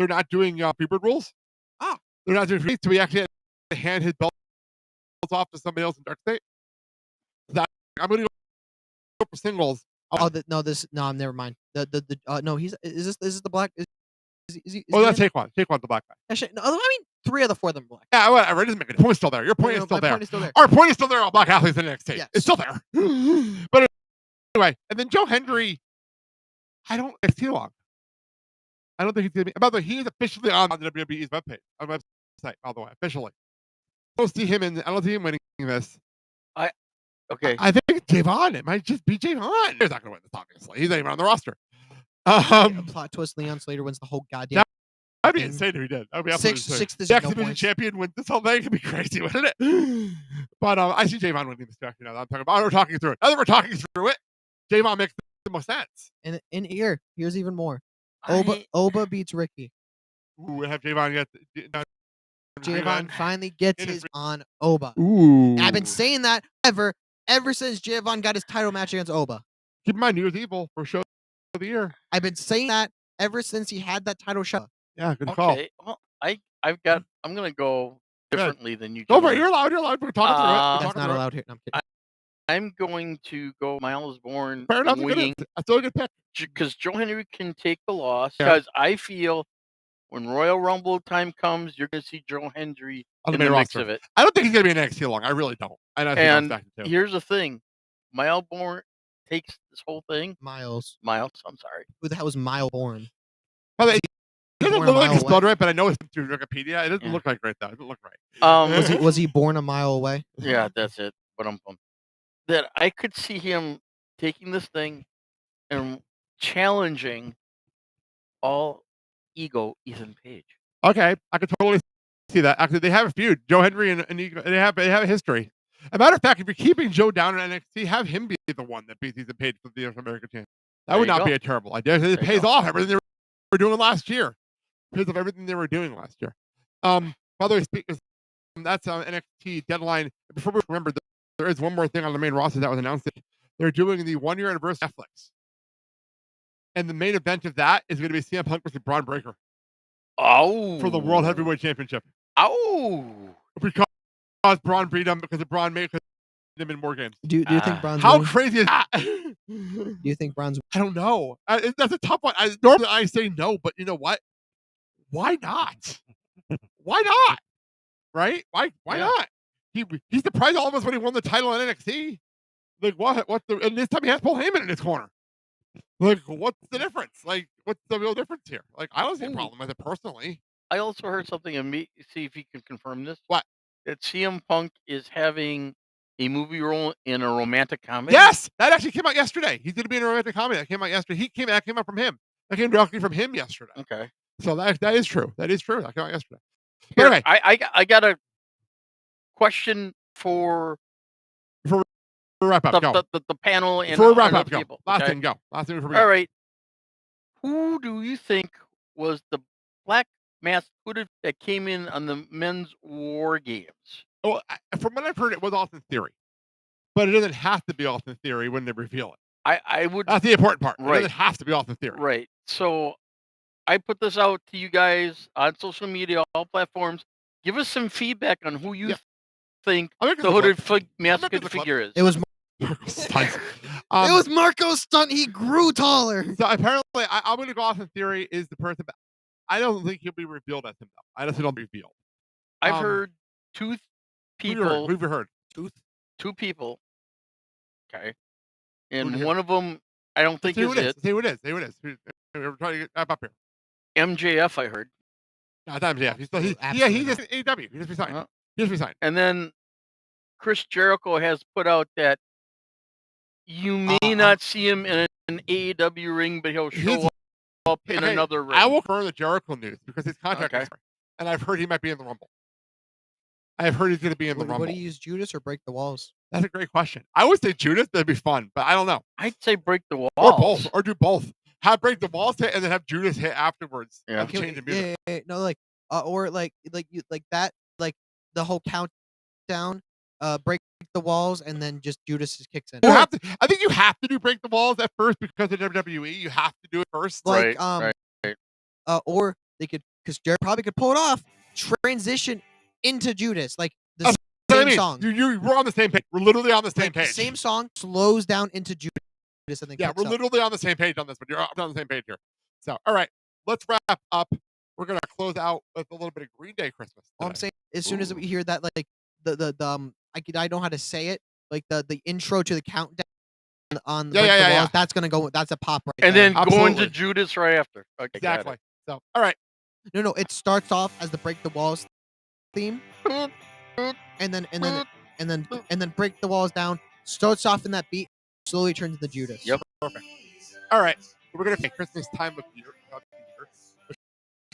B: not doing Freebird rules?
D: Oh,
B: they're not doing free. So he actually had to hand his belt off to somebody else in Dark State. I'm going to go for singles.
D: No, never mind. No, is this the black? Is he,
B: that's Shaquan. Shaquan's the black guy.
D: Actually, no, I mean 3 of the 4 of them are black.
B: Yeah, whatever. It doesn't make a point. Still there. Your point is still there.
D: Point is still there.
B: Our point is still there. All black athletes in NXT.
D: Yes.
B: It's still there. But anyway, and then Joe Hendry. I don't. It's too long. I don't think he's gonna be. By the way, he is officially on the WWE's webpage, on the website. By the way, officially. I don't see him winning this.
C: Okay.
B: I think Javon. It might just be Javon. He's not going to win this, obviously. He's not even on the roster.
D: A plot twist: Leon Slater wins the whole goddamn.
B: That'd be insane if he did. That'd be absolutely insane.
D: Six.
B: The X Division champion wins this whole thing. It'd be crazy, wouldn't it? But I see Javon winning this match. You know, I'm talking about. We're talking through it. Now that we're talking through it, Javon makes the most sense.
D: And here's even more. Oba beats Ricky.
B: Ooh, we have Javon get.
D: Giovanni finally gets his on Oba.
B: Ooh.
D: And I've been saying that ever since Giovanni got his title match against Oba.
B: Keep in mind, New Year's Evil for show of the year.
D: I've been saying that ever since he had that title shot.
B: Yeah, good call.
C: Okay, well, I'm gonna go differently than you.
B: Go for it. You're allowed. You're allowed. We're talking through it. We're
D: That's
B: talking
D: not
B: through it.
D: allowed here. No, I'm kidding.
C: I'm going to go Miles Bourne
B: Fair enough.
C: winning
B: That's still a good pick.
C: because Joe Henry can take the loss.
B: Yeah.
C: Because I feel when Royal Rumble time comes, you're going to see Joe Henry
B: On
C: in
B: the
C: the
B: main
C: mix
B: roster.
C: of it.
B: I don't think he's gonna be in NXT long. I really don't. And I think
C: And
B: back to
C: here's the thing, Miles Bourne takes this whole thing.
D: Miles.
C: I'm sorry.
D: Who the hell was Miles Bourne?
B: By the way, it doesn't
D: born a
B: look like
D: mile
B: it's spelled
D: away.
B: right, but I know it's through Wikipedia. It doesn't
C: Yeah.
B: look like right though. It doesn't look right.
D: Was he born a mile away?
C: Yeah, that's it. But I'm pumped that I could see him taking this thing and challenging all ego Ethan Page.
B: Okay, I could totally see that. Actually, they have a feud. Joe Henry and Ego, they have a history. As a matter of fact, if you're keeping Joe down in NXT, have him be the one that beats Ethan Page for the North American champion. That
C: There
B: would
C: you
B: not
C: go.
B: be a terrible idea. It
C: There you
B: pays
C: go.
B: off everything they were doing last year. Because of everything they were doing last year. By the way, that's NXT Deadline. Before we remember, there is one more thing on the main roster that was announced. They're doing the 1 year anniversary of Netflix. And the main event of that is going to be CM Punk versus Braun Breaker
C: Oh.
B: for the World Heavyweight Championship.
C: Oh.
B: Because Braun beat him because Braun made him in more games.
D: Do you think Braun's
B: How
D: winning?
B: crazy is that?
D: Do you think Braun's
B: I don't know. That's a tough one. Normally I say no, but you know what? Why not? Why not? Right? Why
C: Yeah.
B: not? He surprised all of us when he won the title in NXT. Like what? And this time he has Paul Heyman in his corner. Like what's the difference? Like what's the real difference here? Like I don't see a problem with it personally.
C: I also heard something, and see if you can confirm this.
B: What?
C: That CM Punk is having a movie role in a romantic comedy.
B: Yes, that actually came out yesterday. He's going to be in a romantic comedy. That came out yesterday. That came out from him. That came directly from him yesterday.
C: Okay.
B: So that is true. That is true. That came out yesterday.
C: Here,
B: But anyway,
C: I got a question for
B: wrap up. Go.
C: the panel and
B: Before we wrap
C: other
B: up, go.
C: people.
B: Last
C: okay?
B: thing, go. Last thing before we go.
C: All right. Who do you think was the black masked hooded that came in on the men's war games?
B: Well, from what I've heard, it was Austin Theory, but it doesn't have to be Austin Theory when they reveal it.
C: I would.
B: That's the important part.
C: Right.
B: It doesn't have to be Austin Theory.
C: Right. So I put this out to you guys on social media, all platforms. Give us some feedback on who you think the hooded masked figure is.
D: It was
B: Stunt.
D: it was Marco's stunt. He grew taller.
B: So apparently, I'm going to go Austin Theory is the person. I don't think he'll be revealed as him though. I honestly don't be revealed.
C: I've heard two people.
B: We've heard
C: two people. Okay. And one of them, I don't think is it.
B: Say who it is. We're trying to get up here.
C: MJF, I heard.
B: No, it's not MJF. He's just AEW. He just resigned. He just resigned.
C: And then Chris Jericho has put out that you may not see him in an AEW ring, but he'll show up in another ring.
B: I will confirm the Jericho news because his contract is and I've heard he might be in the Rumble. I've heard he's going to be in the Rumble.
D: Would he use Judas or break the walls?
B: That's a great question. I would say Judas. That'd be fun, but I don't know.
C: I'd say break the walls.
B: Or both. Or do both. Have break the walls hit and then have Judas hit afterwards.
C: Yeah.
B: Change the music.
D: No, or like that, like the whole countdown, break the walls, and then just Judas just kicks in.
B: I think you have to do break the walls at first because of WWE. You have to do it first.
D: Like
C: right.
D: Or they could, because Jared probably could pull it off, transition into Judas, like the same song.
B: We're on the same page. We're literally on the same page.
D: Same song slows down into Judas. And then
B: we're literally on the same page on this, but you're on the same page here. So, all right, let's wrap up. We're gonna close out with a little bit of Green Day Christmas today.
D: All I'm saying, as soon as we hear that, like I know how to say it, like the intro to the countdown on the walls, that's gonna go. That's a pop right
C: and
D: there.
C: then go into Judas right after. Okay,
B: exactly. So, all right.
D: No, it starts off as the Break the Walls theme, and then Break the Walls down. Starts off in that beat, slowly turns into Judas.
C: Yep.
B: Perfect. All right. We're gonna take Christmas time of year, which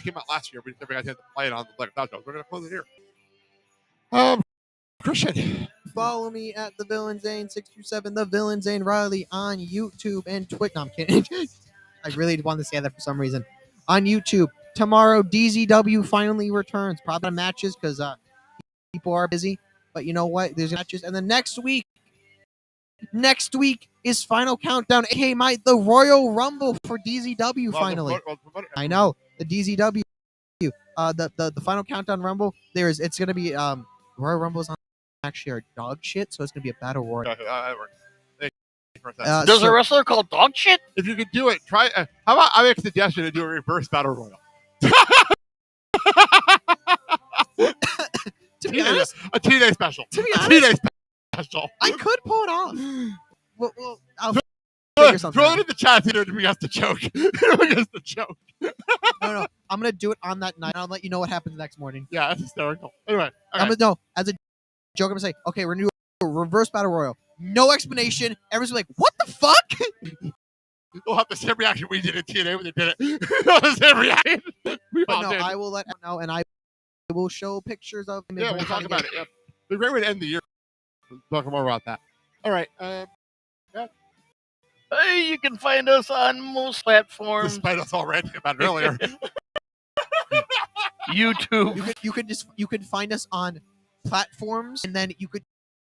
B: came out last year. We never got to play it on the Lego Dojo. We're gonna close it here. Christian.
D: Follow me at the Villain Zane 627, the Villain Zane Riley on YouTube and Twitter. No, I'm kidding. I really wanted to say that for some reason. On YouTube, tomorrow, DZW finally returns. Probably on matches because people are busy. But you know what? There's matches. And then next week is Final Countdown, aka the Royal Rumble for DZW finally. I know, the DZW. The Final Countdown Rumble, it's gonna be Royal Rumbles on actually are dog shit, so it's gonna be a battle royal.
C: There's a wrestler called Dog Shit?
B: If you could do it, try. How about I make a suggestion to do a reverse battle royal?
D: To be honest,
B: a T-Day special.
D: To be
B: a
D: honest,
B: T-Day special.
D: I could pull it off. Well, I'll
B: figure something out. Throw it in the chat here to be us to choke.
D: No, I'm gonna do it on that night. I'll let you know what happens the next morning.
B: Yeah, that's hysterical. Anyway, okay.
D: I'm gonna as a joke. I'm gonna say, okay, we're gonna do a reverse battle royal. No explanation. Everyone's like, what the fuck?
B: We'll have the same reaction we did at TNA when they did it. The same reaction.
D: I will let know, and I will show pictures of him.
B: Yeah, we'll talk about it. Yeah. The great way to end the year. We'll talk more about that. All right. Yeah.
C: Hey, you can find us on most platforms.
B: Despite us all ranting about it earlier.
C: YouTube.
D: You could find us on platforms, and then you could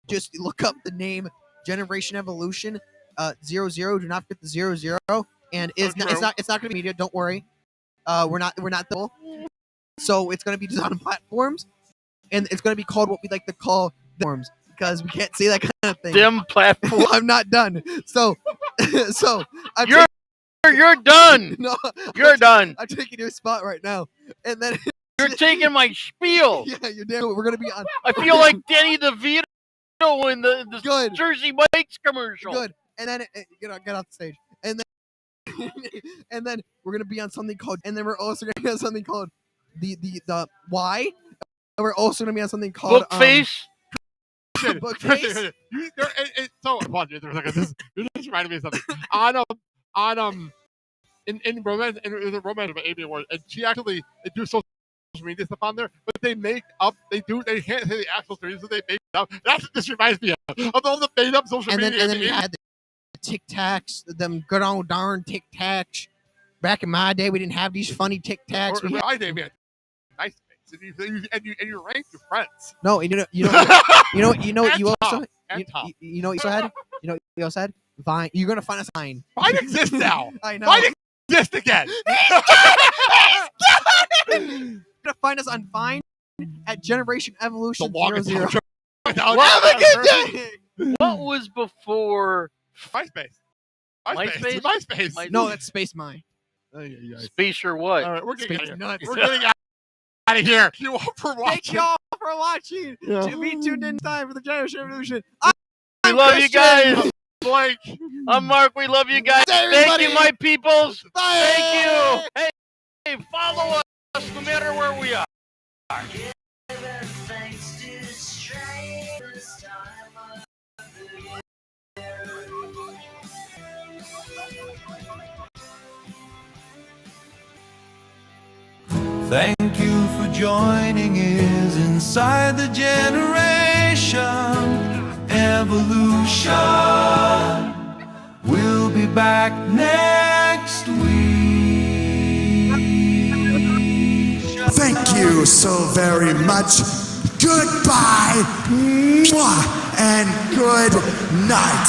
D: just look up the name Generation Evolution 00. Do not forget the 00. And it's not gonna be media. Don't worry. We're not the. So it's gonna be just on platforms, and it's gonna be called what we like to call platforms because we can't say that kind of thing.
C: Dim platform.
D: I'm not done. So
C: you're done.
D: No,
C: you're done.
D: I'm taking your spot right now, and then
C: you're taking my spiel.
D: Yeah, you're damn. We're gonna be on.
C: I feel like Danny DeVito in the Jersey Mike's commercial.
D: Good. And then get off the stage, and then we're gonna be on something called, and then we're also gonna be on something called the why. And we're also gonna be on something called
C: Bookface.
D: Bookface.
B: So apologies. This reminded me of something. In romance, in the romance of an Amy Award, and she actually they do social media stuff on there, but they can't say the actual stories, so they make it up. That's what this reminds me of all the made up social media.
D: And then we had the Tic Tacs, them good old darn Tic Tacs. Back in my day, we didn't have these funny Tic Tacs.
B: In my day, we had MySpace, and you ranked your friends.
D: No, you also had Vine. You're gonna find us Vine.
B: Vine exists now.
D: I know.
B: Vine exists again.
D: You're gonna find us on Vine at Generation Evolution 00.
C: What was before
B: MySpace?
C: MySpace?
D: No, that's Space Mine.
C: Space or what?
B: All right, we're getting
D: nuts.
B: We're getting out of here. Thank you all for watching.
D: Thank you all for watching. Yeah. To be tuned in time for the Generation Evolution.
C: We love you guys.
B: Blake.
C: I'm Mark. We love you guys. Thank you, my peoples.
D: Bye.
C: Thank you. Hey, follow us no matter where we are.
A: Thank you for joining us inside the Generation Evolution. We'll be back next week.
F: Thank you so very much. Goodbye. Mwah, and good night.